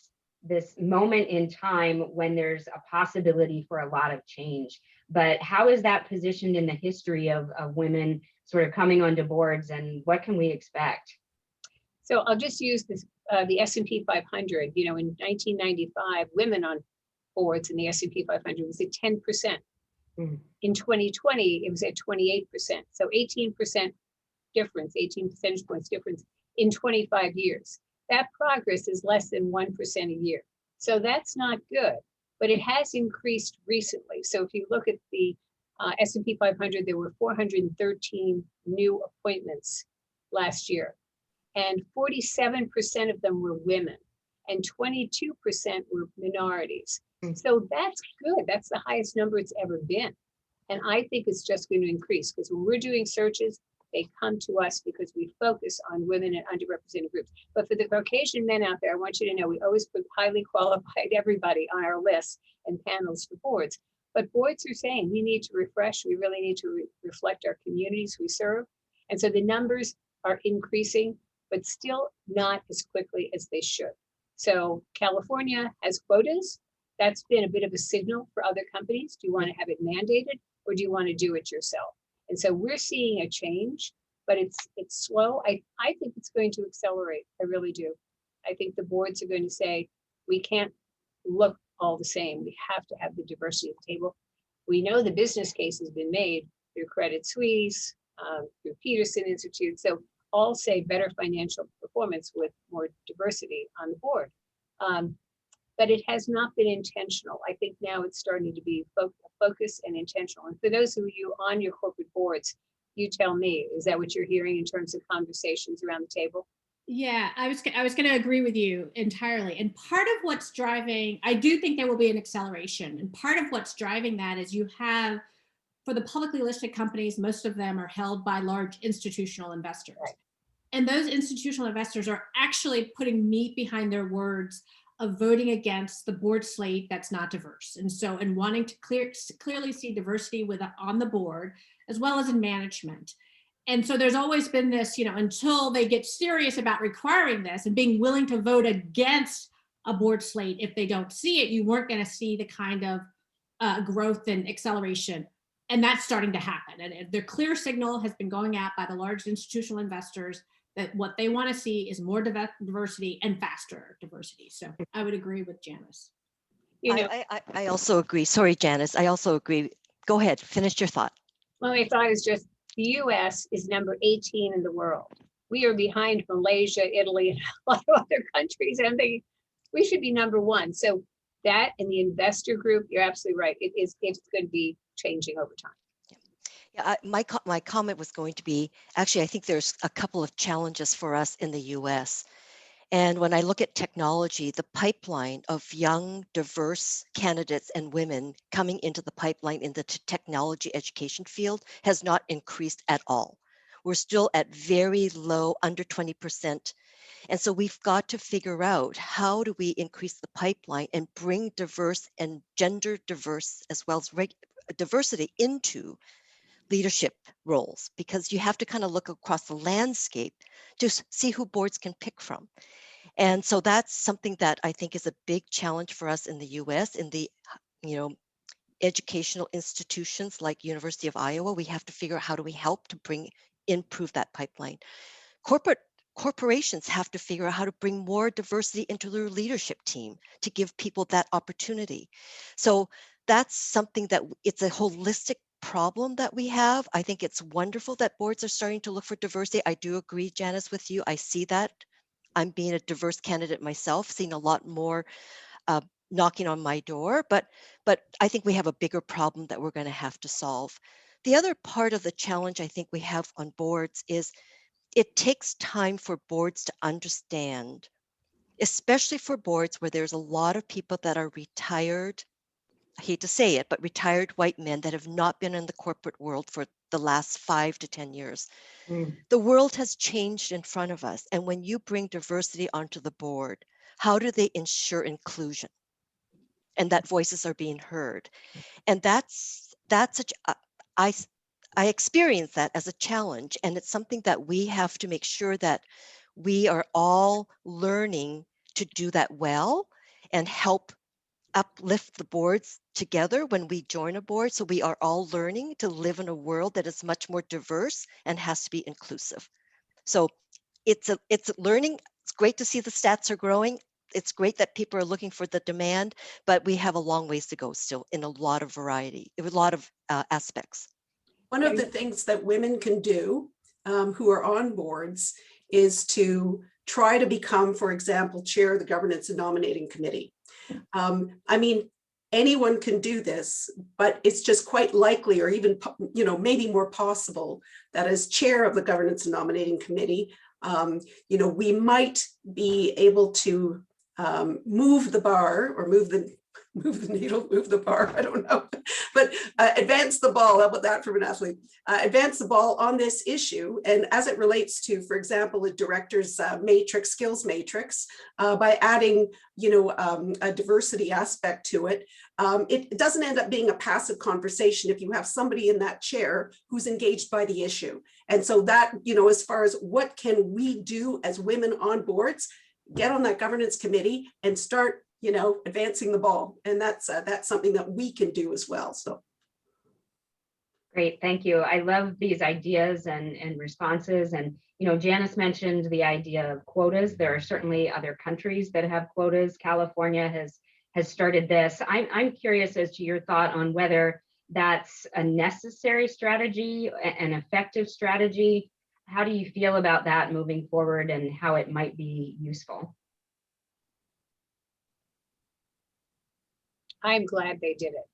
moment in time when there's a possibility for a lot of change, but how is that positioned in the history of women sort of coming onto boards, and what can we expect? So I'll just use this, the S&P 500. You know, in 1995, women on boards in the S&P 500 was at 10%. In 2020, it was at 28%. So 18% difference, 18 percentage points difference in 25 years. That progress is less than 1% a year. So that's not good, but it has increased recently. So if you look at the S&P 500, there were 413 new appointments last year, and 47% of them were women, and 22% were minorities. So that's good. That's the highest number it's ever been. And I think it's just going to increase, because when we're doing searches, they come to us because we focus on women and underrepresented groups. But for the Caucasian men out there, I want you to know we always put highly qualified everybody on our list and panels for boards. But boards are saying we need to refresh. We really need to reflect our communities we serve. And so the numbers are increasing, but still not as quickly as they should. So California has quotas. That's been a bit of a signal for other companies. Do you want to have it mandated, or do you want to do it yourself? And so we're seeing a change, but it's slow. I think it's going to accelerate. I really do. I think the boards are going to say, we can't look all the same. We have to have the diversity at the table. We know the business case has been made through Credit Suisse, through Peterson Institute. So all say better financial performance with more diversity on the board. But it has not been intentional. I think now it's starting to be focused and intentional. And for those of you on your corporate boards, you tell me, is that what you're hearing in terms of conversations around the table? Yeah, I was going to agree with you entirely. And part of what's driving, I do think there will be an acceleration. And part of what's driving that is you have, for the publicly listed companies, most of them are held by large institutional investors. Right. And those institutional investors are actually putting meat behind their words of voting against the board slate that's not diverse. And so, and wanting to clearly see diversity on the board, as well as in management. And so there's always been this, you know, until they get serious about requiring this and being willing to vote against a board slate, if they don't see it, you weren't going to see the kind of growth and acceleration. And that's starting to happen. And the clear signal has been going out by the large institutional investors that what they want to see is more diversity and faster diversity. So I would agree with Janice. You know, I also agree. Sorry, Janice. I also agree. Go ahead. Finish your thought. Well, my thought is just the U.S. is number 18 in the world. We are behind Malaysia, Italy, and a lot of other countries. And we should be number one. So that and the investor group, you're absolutely right. It's going to be changing over time. Yeah, my comment was going to be, actually, I think there's a couple of challenges for us in the US. And when I look at technology, the pipeline of young, diverse candidates and women coming into the pipeline in the technology education field has not increased at all. We're still at very low, under 20%. And so we've got to figure out, how do we increase the pipeline and bring diverse and gender diverse as well as diversity into leadership roles, because you have to kind of look across the landscape to see who boards can pick from. And so that's something that I think is a big challenge for us in the US, in the, educational institutions like University of Iowa. We have to figure out how do we help to improve that pipeline. Corporations have to figure out how to bring more diversity into their leadership team to give people that opportunity. So that's something that it's a holistic problem that we have. I think it's wonderful that boards are starting to look for diversity. I do agree, Janice, with you. I see that. I'm being a diverse candidate myself, seeing a lot more knocking on my door, but I think we have a bigger problem that we're going to have to solve. The other part of the challenge I think we have on boards is it takes time for boards to understand, especially for boards where there's a lot of people that are retired, I hate to say it, but retired white men that have not been in the corporate world for the last 5 to 10 years. The world has changed in front of us. And when you bring diversity onto the board, how do they ensure inclusion and that voices are being heard? And I experience that as a challenge, and it's something that we have to make sure that we are all learning to do that well and help uplift the boards together when we join a board. So we are all learning to live in a world that is much more diverse and has to be inclusive. So it's learning. It's great to see the stats are growing. It's great that people are looking for the demand, but we have a long ways to go still in a lot of variety, a lot of aspects. One of the things that women can do who are on boards is to try to become, for example, chair of the governance and nominating committee. I mean, anyone can do this, but it's just quite likely, or even, maybe more possible, that as chair of the governance and nominating committee, we might be able to move the bar, or move the needle, move the bar, I don't know, but advance the ball. How about that from an athlete? Advance the ball on this issue. And as it relates to, for example, a director's matrix, skills matrix, by adding, a diversity aspect to it, it doesn't end up being a passive conversation if you have somebody in that chair who's engaged by the issue. And so that, as far as what can we do as women on boards, get on that governance committee and start advancing the ball. And that's something that we can do as well. So. Great, thank you. I love these ideas and responses. And, Janice mentioned the idea of quotas. There are certainly other countries that have quotas. California has started this. I'm curious as to your thought on whether that's a necessary strategy, an effective strategy. How do you feel about that moving forward and how it might be useful? I'm glad they did it.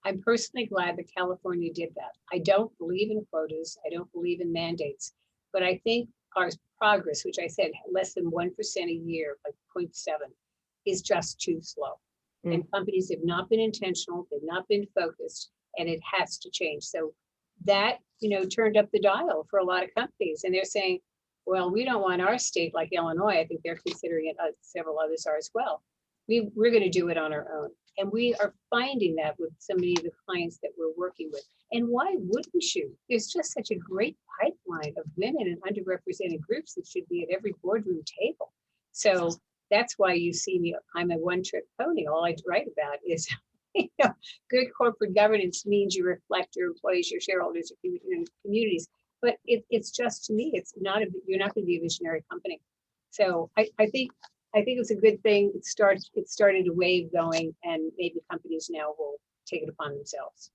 I'm personally glad that California did that. I don't believe in quotas. I don't believe in mandates, but I think our progress, which I said less than 1% a year, like 0.7, is just too slow. And companies have not been intentional, they've not been focused, and it has to change. So that, turned up the dial for a lot of companies, and they're saying, well, we don't want our state, like Illinois, I think they're considering it, several others are as well. We're going to do it on our own. And we are finding that with so many of the clients that we're working with. And why wouldn't you? There's just such a great pipeline of women and underrepresented groups that should be at every boardroom table. So that's why you see me, I'm a one-trick pony. All I write about is, good corporate governance means you reflect your employees, your shareholders, your communities. But it's just, to me, it's not you're not going to be a visionary company. So I think it's a good thing. It started a wave going, and maybe companies now will take it upon themselves.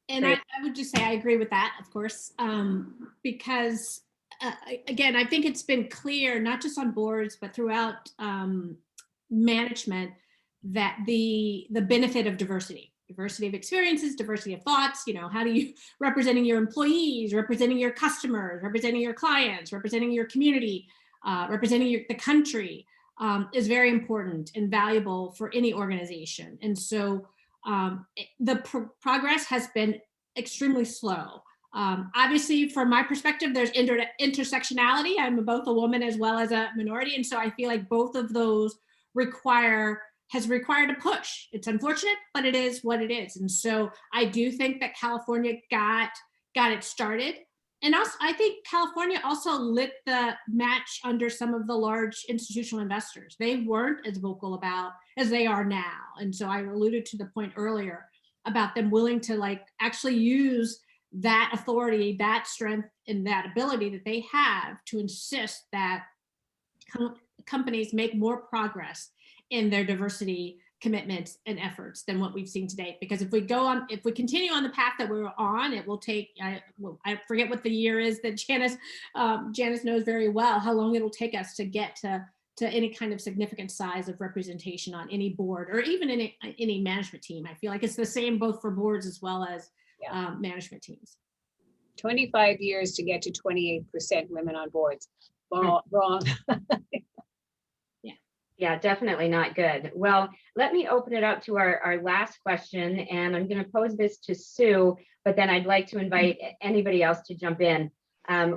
And I would just say I agree with that, of course, because again, I think it's been clear, not just on boards, but throughout management, that the benefit of diversity of experiences, diversity of thoughts, how do you representing your employees, representing your customers, representing your clients, representing your community, representing the country is very important and valuable for any organization. And so the progress has been extremely slow. Obviously, from my perspective, there's intersectionality. I'm both a woman as well as a minority. And so I feel like both of those has required a push. It's unfortunate, but it is what it is. And so I do think that California got it started. And also, I think California also lit the match under some of the large institutional investors. They weren't as vocal about as they are now. And so I alluded to the point earlier about them willing to like actually use that authority, that strength, and that ability that they have to insist that companies make more progress in their diversity commitments and efforts than what we've seen today. Because if we continue on the path that we're on, it will take, I forget what the year is that Janice knows very well, how long it'll take us to get to any kind of significant size of representation on any board or even in any management team. I feel like it's the same both for boards as well as management teams. 25 years to get to 28% women on boards. Well, wrong. Yeah, definitely not good. Well, let me open it up to our last question, and I'm going to pose this to Sue, but then I'd like to invite anybody else to jump in,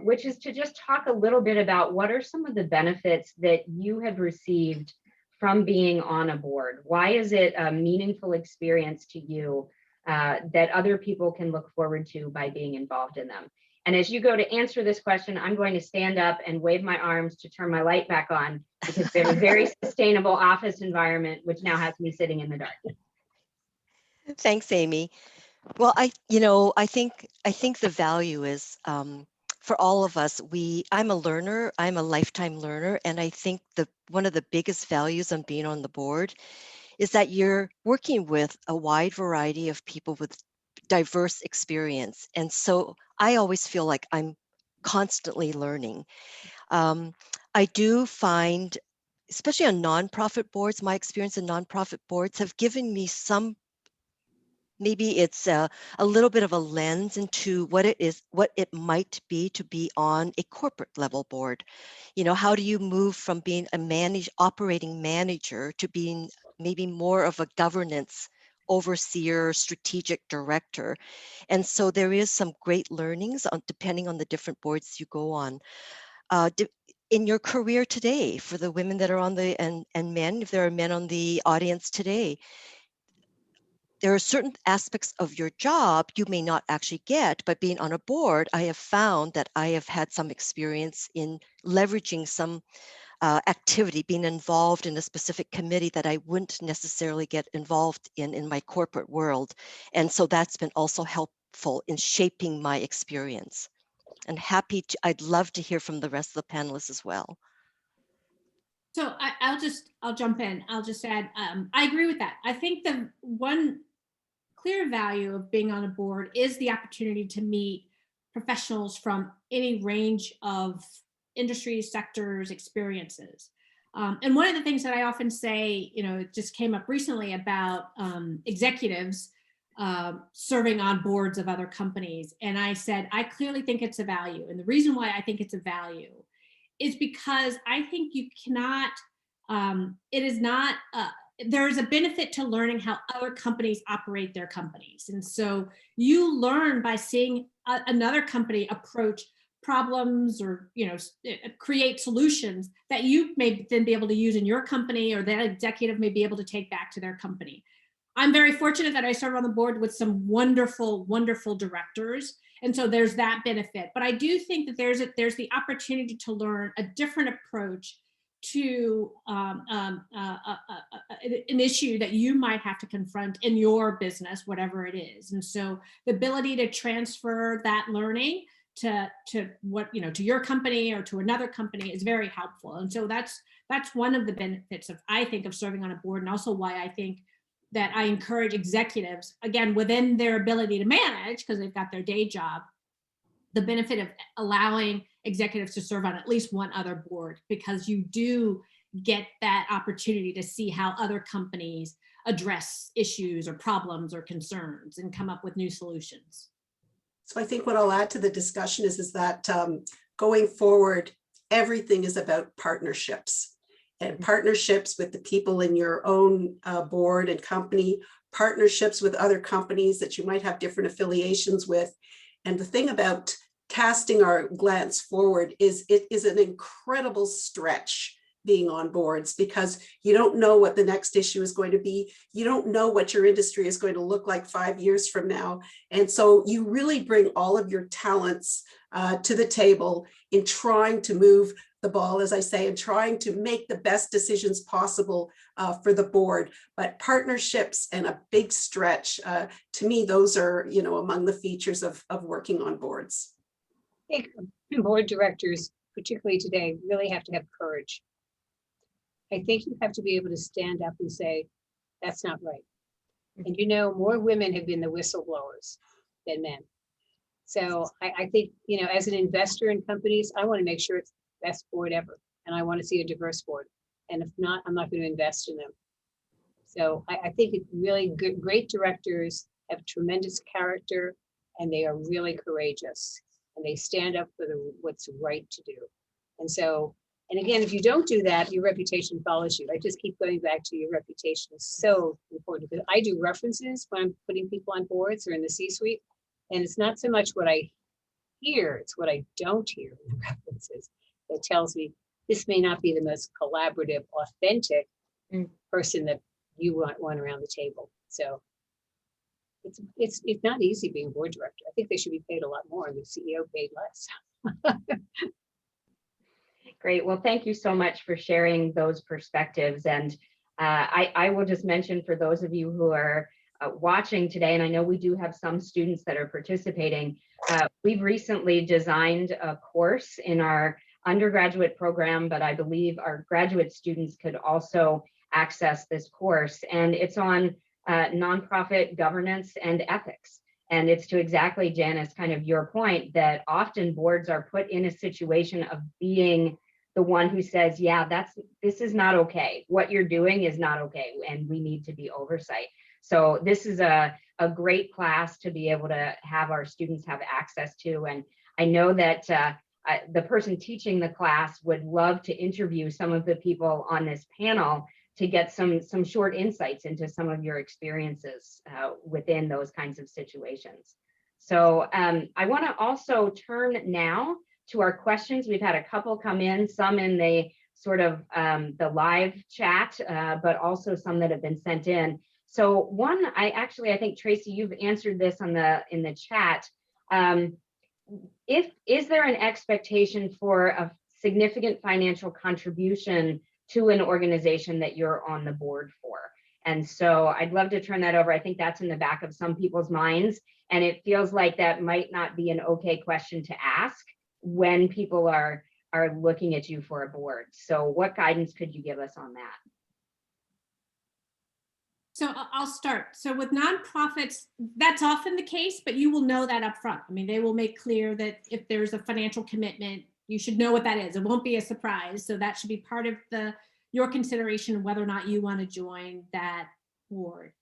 which is to just talk a little bit about what are some of the benefits that you have received from being on a board? Why is it a meaningful experience to you that other people can look forward to by being involved in them? And as you go to answer this question, I'm going to stand up and wave my arms to turn my light back on, because we have a very sustainable office environment, which now has me sitting in the dark. Thanks, Amy. Well, I think the value is for all of us. I'm a learner. I'm a lifetime learner, and I think one of the biggest values on being on the board is that you're working with a wide variety of people with diverse experience, and so I always feel like I'm constantly learning. I do find, especially on nonprofit boards, my experience in nonprofit boards have given me some, maybe it's a little bit of a lens into what it might be to be on a corporate level board. How do you move from being a operating manager to being maybe more of a governance overseer, strategic director? And so there is some great learnings depending on the different boards you go on. In your career today, for the women that are on and men, if there are men on the audience today, there are certain aspects of your job you may not actually get, but being on a board, I have found that I have had some experience in leveraging some activity, being involved in a specific committee that I wouldn't necessarily get involved in my corporate world. And so that's been also helpful in shaping my experience. And I'd love to hear from the rest of the panelists as well. So I'll jump in. I'll just add, I agree with that. I think the one clear value of being on a board is the opportunity to meet professionals from any range of industries, sectors, experiences. And one of the things that I often say, it just came up recently about executives serving on boards of other companies. And I said, I clearly think it's a value. And the reason why I think it's a value is because I think you cannot, there is a benefit to learning how other companies operate their companies. And so you learn by seeing another company approach problems or create solutions that you may then be able to use in your company, or that executive may be able to take back to their company. I'm very fortunate that I serve on the board with some wonderful, wonderful directors. And so there's that benefit. But I do think that there's the opportunity to learn a different approach to an issue that you might have to confront in your business, whatever it is. And so the ability to transfer that learning to your company or to another company is very helpful. And so that's one of the benefits of serving on a board, and also why I think that I encourage executives, again, within their ability to manage, because they've got their day job, the benefit of allowing executives to serve on at least one other board, because you do get that opportunity to see how other companies address issues or problems or concerns and come up with new solutions. So I think what I'll add to the discussion is that going forward, everything is about partnerships. And partnerships with the people in your own board and company, partnerships with other companies that you might have different affiliations with. And the thing about casting our glance forward is it is an incredible stretch being on boards, because you don't know what the next issue is going to be. You don't know what your industry is going to look like 5 years from now. And so you really bring all of your talents to the table in trying to move the ball, as I say, and trying to make the best decisions possible for the board. But partnerships and a big stretch, to me, those are, you know, among the features of working on boards. I think board directors, particularly today, really have to have courage. I think you have to be able to stand up and say, that's not right. And you know, more women have been the whistleblowers than men. So I think, you know, as an investor in companies, I want to make sure it's the best board ever. And I want to see a diverse board. And if not, I'm not going to invest in them. So I think it's really good. Great directors have tremendous character, and they are really courageous, and they stand up for what's right to do. And so, and again, if you don't do that, your reputation follows you. I just keep going back to your reputation is so important, because I do references when I'm putting people on boards or in the C-suite. And it's not so much what I hear, it's what I don't hear in the references that tells me this may not be the most collaborative, authentic person that you want around the table. So it's not easy being a board director. I think they should be paid a lot more, and the CEO paid less. Great. Well, thank you so much for sharing those perspectives. And I will just mention for those of you who are watching today, and I know we do have some students that are participating, we've recently designed a course in our undergraduate program, but I believe our graduate students could also access this course. And it's on nonprofit governance and ethics. And it's to exactly, Janice, kind of your point that often boards are put in a situation of being the one who says, yeah, this is not okay. What you're doing is not okay, and we need to be oversight. So this is a great class to be able to have our students have access to. And I know that the person teaching the class would love to interview some of the people on this panel to get some short insights into some of your experiences within those kinds of situations. So I want to also turn now to our questions. We've had a couple come in, some in the sort of the live chat, but also some that have been sent in. So one, I think, Tracy, you've answered this in the chat. Is there an expectation for a significant financial contribution to an organization that you're on the board for? And so I'd love to turn that over. I think that's in the back of some people's minds, and it feels like that might not be an okay question to ask when people are looking at you for a board. So what guidance could you give us on that? So I'll start. So with nonprofits, that's often the case, but you will know that up front. I mean, they will make clear that if there's a financial commitment, you should know what that is. It won't be a surprise. So that should be part of your consideration of whether or not you want to join that board.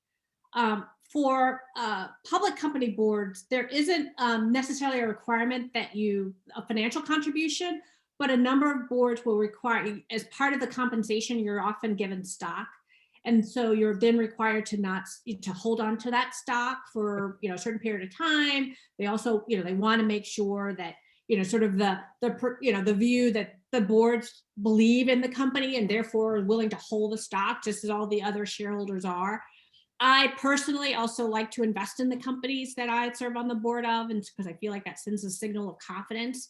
For public company boards, there isn't necessarily a requirement that a financial contribution, but a number of boards will require, as part of the compensation, you're often given stock. And so you're then required to hold on to that stock for, a certain period of time. They also, they want to make sure that, sort of the view that the boards believe in the company and therefore are willing to hold the stock just as all the other shareholders are. I personally also like to invest in the companies that I serve on the board of, and because I feel like that sends a signal of confidence,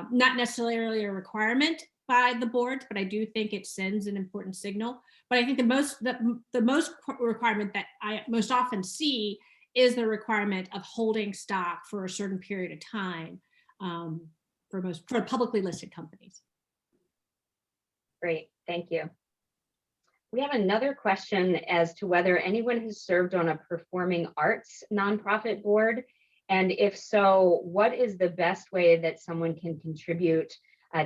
not necessarily a requirement by the board, but I do think it sends an important signal. But I think the most requirement that I most often see is the requirement of holding stock for a certain period of time for publicly listed companies. Great, thank you. We have another question as to whether anyone has served on a performing arts nonprofit board, and if so, what is the best way that someone can contribute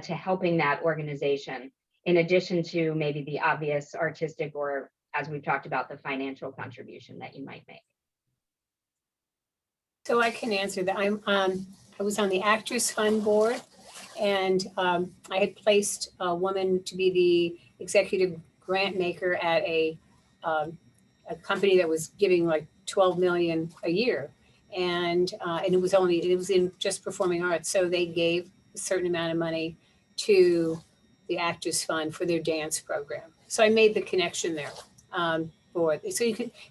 to helping that organization, in addition to maybe the obvious artistic or, as we've talked about, the financial contribution that you might make? So I can answer that. I was on the Actors Fund board, and I had placed a woman to be the executive grant maker at a company that was giving like $12 million a year, and it was in just performing arts. So they gave a certain amount of money to the Actors Fund for their dance program. So I made the connection there.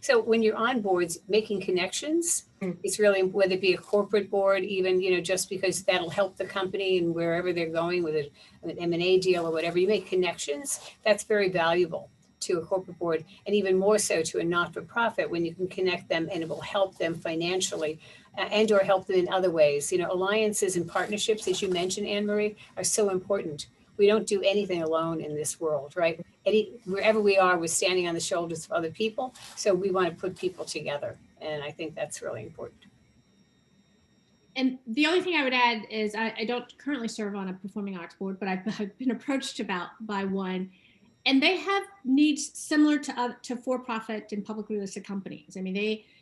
So when you're on boards, making connections, it's really, whether it be a corporate board, even, just because that'll help the company and wherever they're going with an M&A deal or whatever, you make connections, that's very valuable to a corporate board, and even more so to a not-for-profit when you can connect them and it will help them financially and or help them in other ways. Alliances and partnerships, as you mentioned, Anne Marie, are so important. We don't do anything alone in this world, right? Wherever we are, we're standing on the shoulders of other people. So we want to put people together. And I think that's really important. And the only thing I would add is I don't currently serve on a performing arts board, but I've been approached by one, and they have needs similar to for-profit and publicly listed companies. I mean,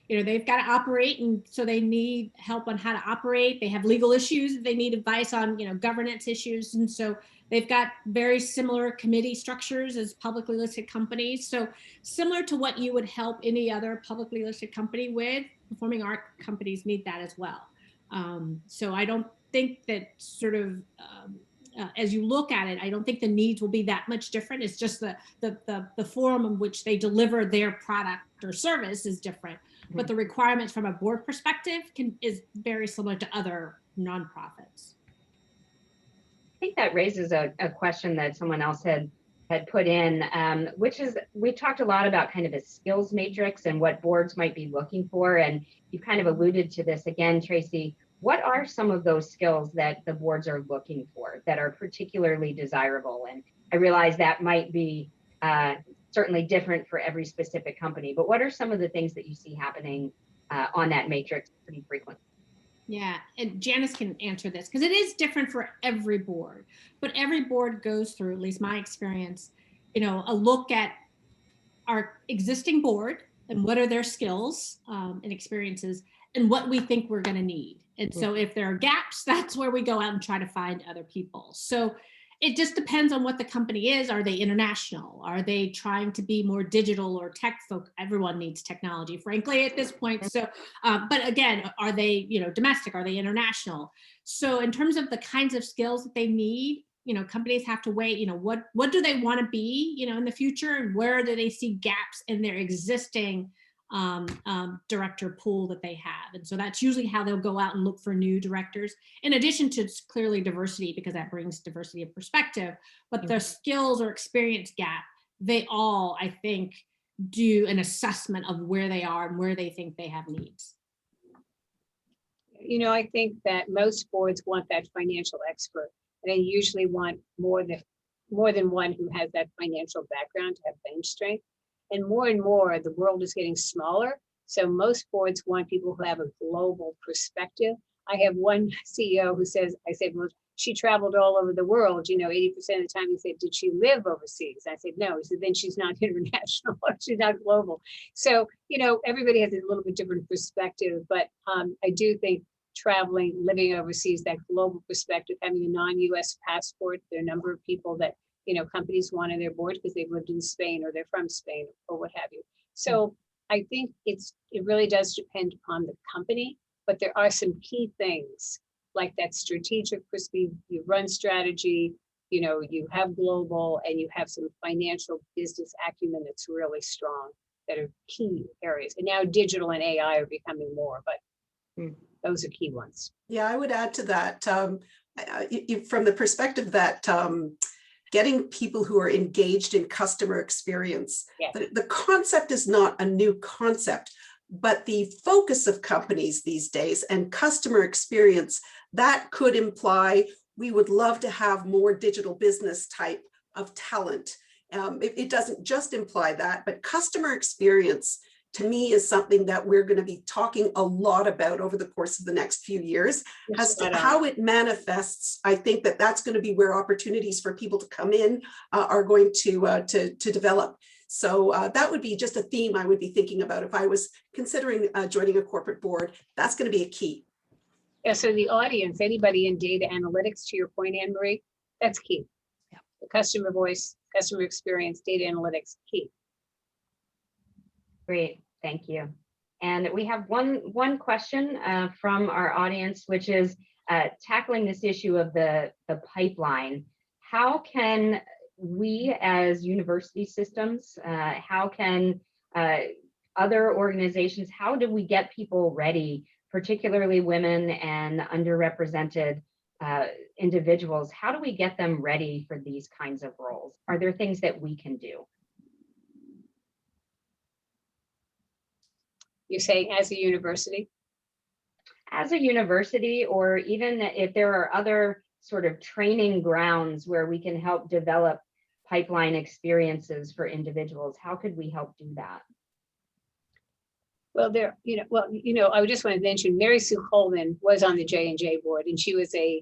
they've got to operate, and so they need help on how to operate. They have legal issues. They need advice on, governance issues. And so they've got very similar committee structures as publicly listed companies. So similar to what you would help any other publicly listed company with, performing art companies need that as well. So I don't think that sort of, as you look at it, I don't think the needs will be that much different. It's just the forum in which they deliver their product or service is different, but the requirements from a board perspective is very similar to other nonprofits. I think that raises a question that someone else had put in, which is, we talked a lot about kind of a skills matrix and what boards might be looking for. And you kind of alluded to this again, Tracy. What are some of those skills that the boards are looking for that are particularly desirable? And I realize that might be certainly different for every specific company, but what are some of the things that you see happening on that matrix pretty frequently? Yeah, and Janice can answer this because it is different for every board, but every board goes through, at least my experience, a look at our existing board and what are their skills and experiences and what we think we're going to need. And so if there are gaps, that's where we go out and try to find other people. So it just depends on what the company is. Are they international? Are they trying to be more digital or tech folk? Everyone needs technology, frankly, at this point. So, but again, are they, domestic? Are they international? So in terms of the kinds of skills that they need, companies have to weigh, what do they want to be, in the future, and where do they see gaps in their existing director pool that they have. And so that's usually how they'll go out and look for new directors, in addition to clearly diversity, because that brings diversity of perspective, but their skills or experience gap, they all, I think, do an assessment of where they are and where they think they have needs. I think that most boards want that financial expert, and they usually want more than one who has that financial background to have bench strength. And more, the world is getting smaller. So most boards want people who have a global perspective. I have one CEO who says, I said, well, she traveled all over the world, 80% of the time. He said, did she live overseas? I said, no. He said, then she's not international, she's not global. So, everybody has a little bit different perspective, but I do think traveling, living overseas, that global perspective, having a non-US passport, there are a number of people that companies want on their board because they've lived in Spain or they're from Spain or what have you. So I think it really does depend upon the company, but there are some key things like that strategic perspective. You run strategy, you have global, and you have some financial business acumen that's really strong, that are key areas. And now digital and AI are becoming more, but those are key ones. Yeah, I would add to that from the perspective that getting people who are engaged in customer experience. Yes. The concept is not a new concept, but the focus of companies these days and customer experience, that could imply we would love to have more digital business type of talent. It doesn't just imply that, but customer experience to me is something that we're going to be talking a lot about over the course of the next few years. As to how it manifests, I think that that's going to be where opportunities for people to come in are going to develop. So that would be just a theme I would be thinking about if I was considering joining a corporate board. That's going to be a key. Yeah, so the audience, anybody in data analytics, to your point, Anne Marie, that's key. Yeah. The customer voice, customer experience, data analytics, key. Great, thank you. And we have one question from our audience, which is tackling this issue of the pipeline. how can we as university systems, how can other organizations, how do we get people ready, particularly women and underrepresented individuals? How do we get them ready for these kinds of roles? Are there things that we can do? You're saying as a university? As a university, or even if there are other sort of training grounds where we can help develop pipeline experiences for individuals, how could we help do that? Well, I just want to mention Mary Sue Coleman was on the J&J board, and she was a,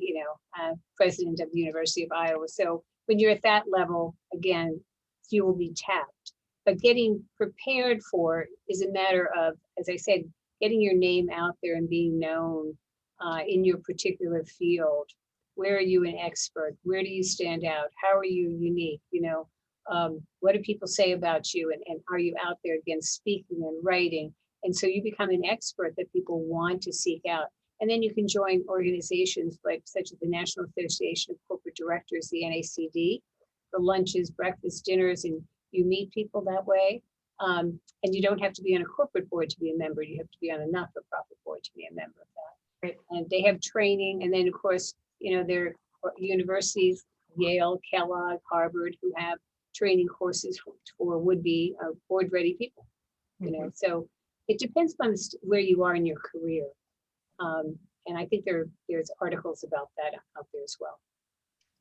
president of the University of Iowa. So when you're at that level, again, you will be tapped. But getting prepared for is a matter of, as I said, getting your name out there and being known in your particular field. Where are you an expert? Where do you stand out? How are you unique? What do people say about you? And are you out there again speaking and writing? And so you become an expert that people want to seek out. And then you can join organizations such as the National Association of Corporate Directors, the NACD, for lunches, breakfast, dinners, and you meet people that way. And you don't have to be on a corporate board to be a member. You have to be on a not-for-profit board to be a member of that. Right. And they have training. And then, of course, there are universities, Yale, Kellogg, Harvard, who have training courses for would-be board-ready people. So it depends on where you are in your career. And I think there's articles about that out there as well.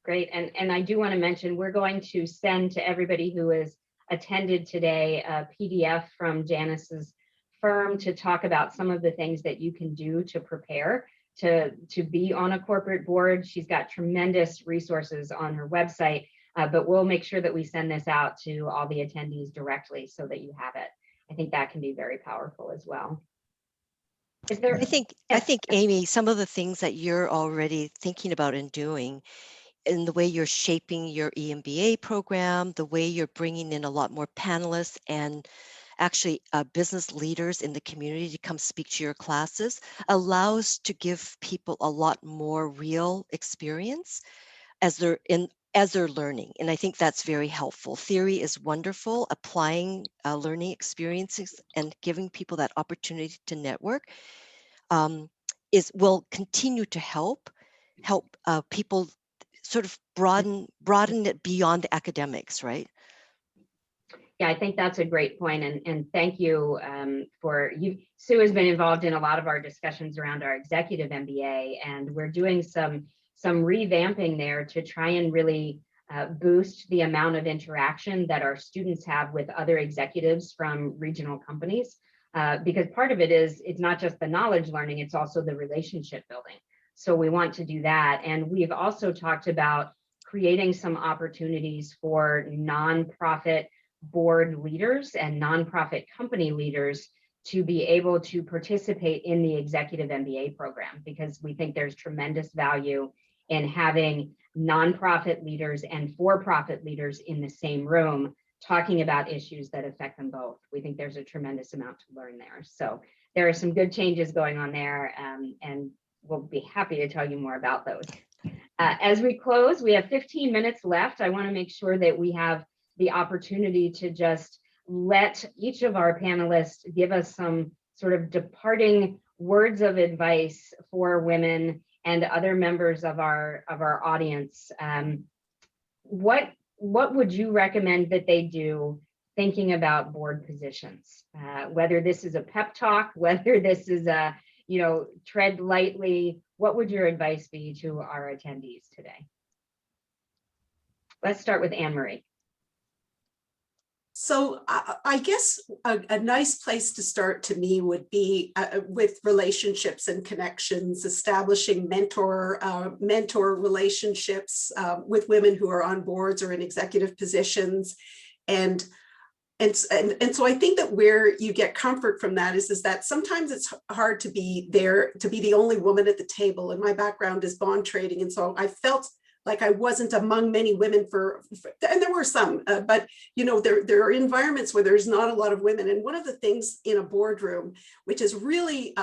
Great. And I do want to mention, we're going to send to everybody who has attended today a PDF from Janice's firm to talk about some of the things that you can do to prepare to be on a corporate board. She's got tremendous resources on her website, but we'll make sure that we send this out to all the attendees directly so that you have it. I think that can be very powerful as well. Is there? I think, Amy, some of the things that you're already thinking about and doing, in the way you're shaping your EMBA program, the way you're bringing in a lot more panelists and actually business leaders in the community to come speak to your classes, allows to give people a lot more real experience as they're learning. And I think that's very helpful. Theory is wonderful. Applying learning experiences and giving people that opportunity to network will continue to help people sort of broaden it beyond the academics, right? Yeah, I think that's a great point. And thank you for you. Sue has been involved in a lot of our discussions around our executive MBA, and we're doing some revamping there to try and really boost the amount of interaction that our students have with other executives from regional companies. Because part of it is, it's not just the knowledge learning, it's also the relationship building. So we want to do that. And we've also talked about creating some opportunities for nonprofit board leaders and nonprofit company leaders to be able to participate in the executive MBA program, because we think there's tremendous value in having nonprofit leaders and for-profit leaders in the same room talking about issues that affect them both. We think there's a tremendous amount to learn there. So there are some good changes going on there, and we'll be happy to tell you more about those. As we close, we have 15 minutes left. I want to make sure that we have the opportunity to just let each of our panelists give us some sort of departing words of advice for women and other members of our audience. What would you recommend that they do thinking about board positions? Whether this is a pep talk, whether this is a, tread lightly, what would your advice be to our attendees today? Let's start with Anne-Marie. So I guess a nice place to start to me would be with relationships and connections, establishing mentor relationships with women who are on boards or in executive positions. And so I think that where you get comfort from that is that sometimes it's hard to be there, to be the only woman at the table. And my background is bond trading. And so I felt like I wasn't among many women and there were some, but there are environments where there's not a lot of women. And one of the things in a boardroom, which is really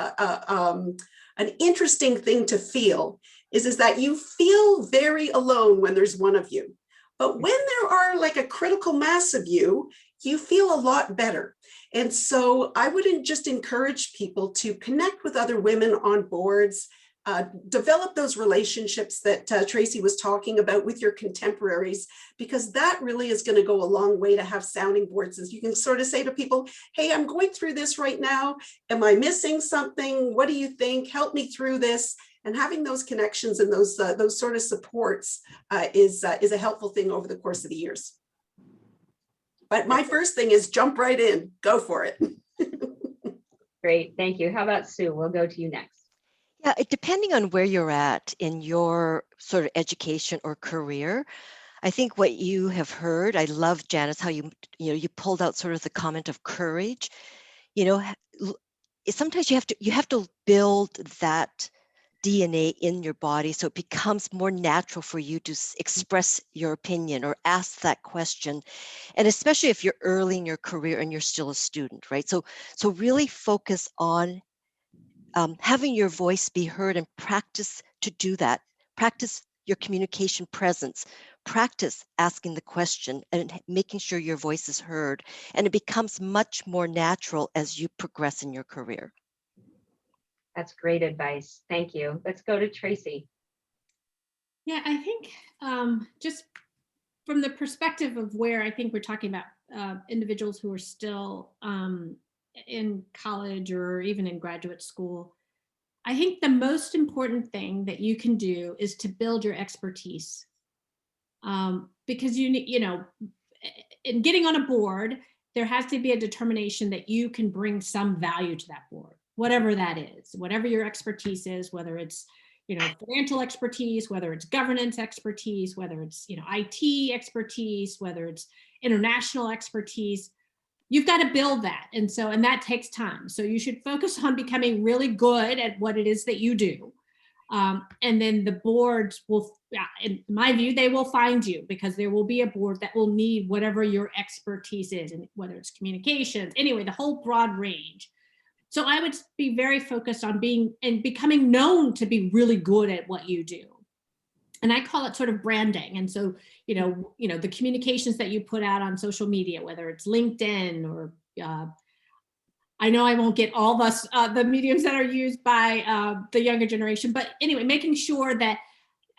an interesting thing to feel is that you feel very alone when there's one of you. But when there are like a critical mass of you, you feel a lot better. And so I would just encourage people to connect with other women on boards, develop those relationships that Tracy was talking about with your contemporaries, because that really is going to go a long way to have sounding boards. As you can sort of say to people, hey, I'm going through this right now. Am I missing something? What do you think? Help me through this. And having those connections and those sort of supports is a helpful thing over the course of the years. But my first thing is jump right in, go for it. Great, thank you. How about Sue? We'll go to you next. Yeah, depending on where you're at in your sort of education or career, I think what you have heard, I love, Janice, how you pulled out sort of the comment of courage. Sometimes you have to build that DNA in your body so it becomes more natural for you to express your opinion or ask that question. And especially if you're early in your career and you're still a student, right? So really focus on having your voice be heard and practice to do that. Practice your communication presence. Practice asking the question and making sure your voice is heard. And it becomes much more natural as you progress in your career. That's great advice. Thank you. Let's go to Tracy. Yeah, I think just from the perspective of where I think we're talking about individuals who are still in college or even in graduate school, I think the most important thing that you can do is to build your expertise. Because in getting on a board, there has to be a determination that you can bring some value to that board, whatever that is, whatever your expertise is, whether it's financial expertise, whether it's governance expertise, whether it's IT expertise, whether it's international expertise. You've got to build that. And that takes time. So you should focus on becoming really good at what it is that you do. And then the boards will, in my view, they will find you, because there will be a board that will need whatever your expertise is, and whether it's communications, anyway, the whole broad range. So I would be very focused on becoming known to be really good at what you do. And I call it sort of branding. And so, the communications that you put out on social media, whether it's LinkedIn or I know I won't get all the mediums that are used by the younger generation, but anyway, making sure that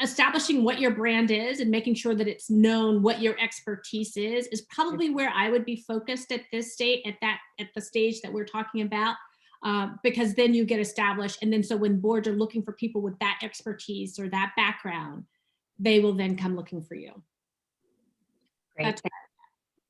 establishing what your brand is and making sure that it's known what your expertise is probably where I would be focused at this state, at the stage that we're talking about. Because then you get established. And then so when boards are looking for people with that expertise or that background, they will then come looking for you. Great.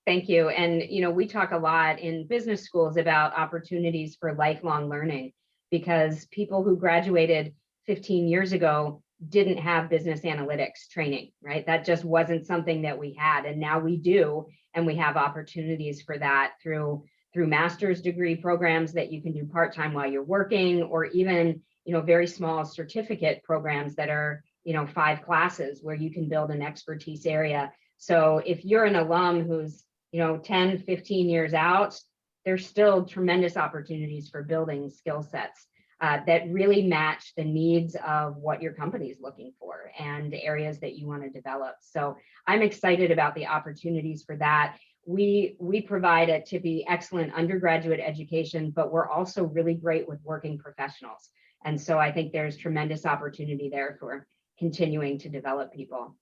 Thank you. And, we talk a lot in business schools about opportunities for lifelong learning, because people who graduated 15 years ago didn't have business analytics training, right? That just wasn't something that we had. And now we do. And we have opportunities for that through master's degree programs that you can do part-time while you're working, or even, very small certificate programs that are, 5 classes where you can build an expertise area. So if you're an alum who's, 10, 15 years out, there's still tremendous opportunities for building skill sets that really match the needs of what your company is looking for and areas that you want to develop. So I'm excited about the opportunities for that. We provide at Tippie excellent undergraduate education, but we're also really great with working professionals. And so I think there's tremendous opportunity there for continuing to develop people.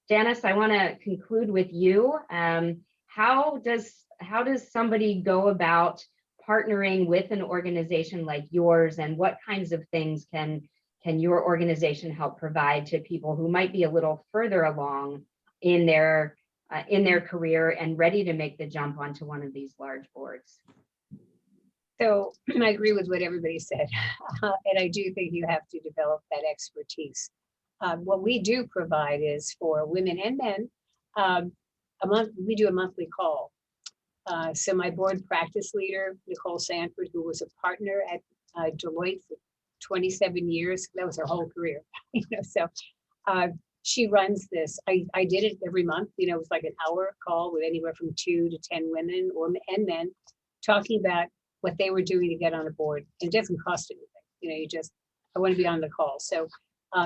Janice, I want to conclude with you. How does somebody go about partnering with an organization like yours, and what kinds of things can your organization help provide to people who might be a little further along in their career and ready to make the jump onto one of these large boards? So I agree with what everybody said. And I do think you have to develop that expertise. What we do provide is for women and men, we do a monthly call. So my board practice leader, Nicole Sanford, who was a partner at Deloitte for 27 years, that was her whole career. So she runs this. I did it every month. It was like an hour call with anywhere from 2 to 10 women and men talking about what they were doing to get on a board. It doesn't cost anything. You just I want to be on the call. So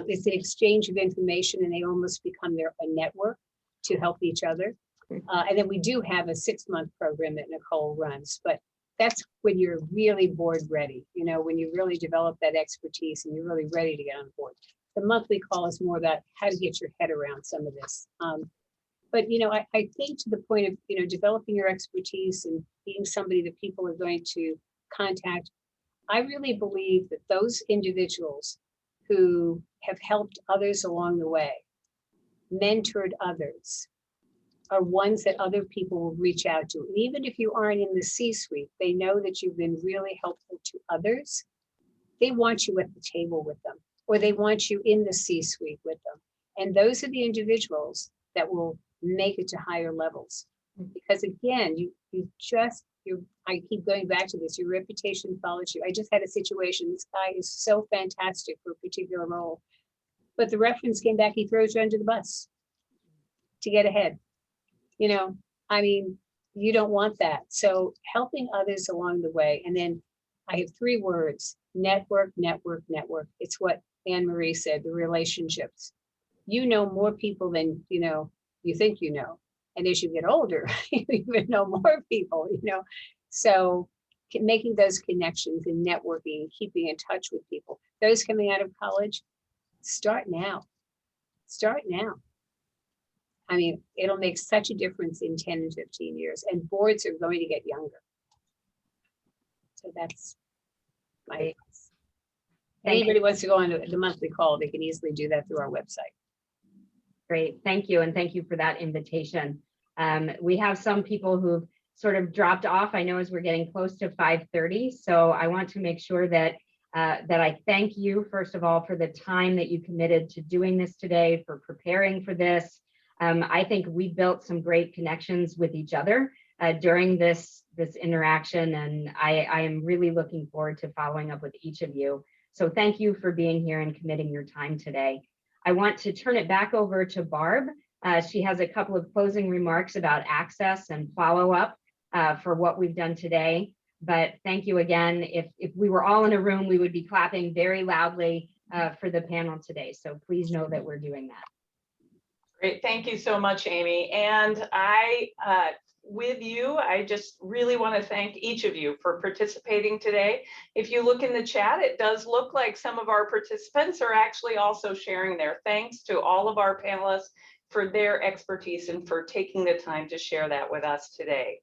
it's an exchange of information, and they almost become a network to help each other. And then we do have a 6-month program that Nicole runs, but that's when you're really board ready, you know, when you really develop that expertise and you're really ready to get on board. The monthly call is more about how to get your head around some of this. But, you know, I think to the point of, you know, developing your expertise and being somebody that people are going to contact, I really believe that those individuals who have helped others along the way, mentored others, are ones that other people will reach out to. And even if you aren't in the C-suite, they know that you've been really helpful to others. They want you at the table with them, or they want you in the C-suite with them. And those are the individuals that will make it to higher levels. Because again, I keep going back to this, your reputation follows you. I just had a situation, this guy is so fantastic for a particular role, but the reference came back, he throws you under the bus to get ahead. You know, I mean, you don't want that. So helping others along the way. And then I have 3 words: network, network, network. It's what Anne-Marie said, the relationships. You know more people than, you know, you think you know. And as you get older, you even know more people, you know. So making those connections and networking and keeping in touch with people. Those coming out of college, start now. Start now. I mean, it'll make such a difference in 10 and 15 years, and boards are going to get younger. So that's my advice. Anybody wants to go on to the monthly call, they can easily do that through our website. Great, thank you. And thank you for that invitation. We have some people who've sort of dropped off, I know, as we're getting close to 5:30. So I want to make sure that I thank you, first of all, for the time that you committed to doing this today, for preparing for this. I think we built some great connections with each other during this interaction, and I am really looking forward to following up with each of you. So thank you for being here and committing your time today. I want to turn it back over to Barb. She has a couple of closing remarks about access and follow-up for what we've done today. But thank you again. If we were all in a room, we would be clapping very loudly for the panel today. So please know that we're doing that. Great, thank you so much, Amy. And with you, I just really want to thank each of you for participating today. If you look in the chat, it does look like some of our participants are actually also sharing their thanks to all of our panelists for their expertise and for taking the time to share that with us today.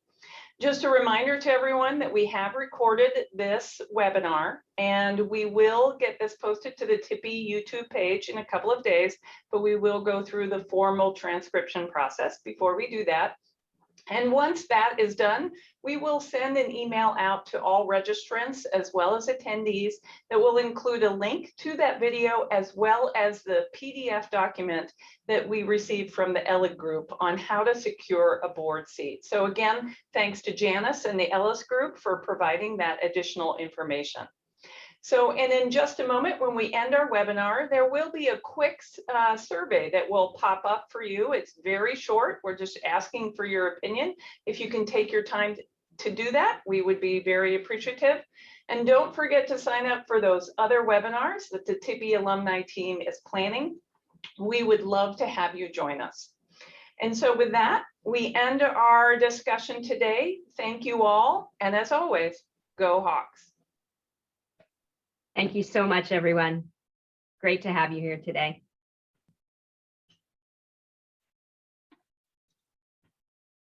Just a reminder to everyone that we have recorded this webinar, and we will get this posted to the Tippie YouTube page in a couple of days, but we will go through the formal transcription process before we do that. And once that is done, we will send an email out to all registrants as well as attendees that will include a link to that video as well as the PDF document that we received from the Ellig Group on how to secure a board seat. So again, thanks to Janice and the Ellig Group for providing that additional information. So, and in just a moment, when we end our webinar, there will be a quick survey that will pop up for you. It's very short. We're just asking for your opinion. If you can take your time to do that, we would be very appreciative. And don't forget to sign up for those other webinars that the Tippie alumni team is planning. We would love to have you join us. And so with that, we end our discussion today. Thank you all. And as always, go Hawks. Thank you so much, everyone. Great to have you here today.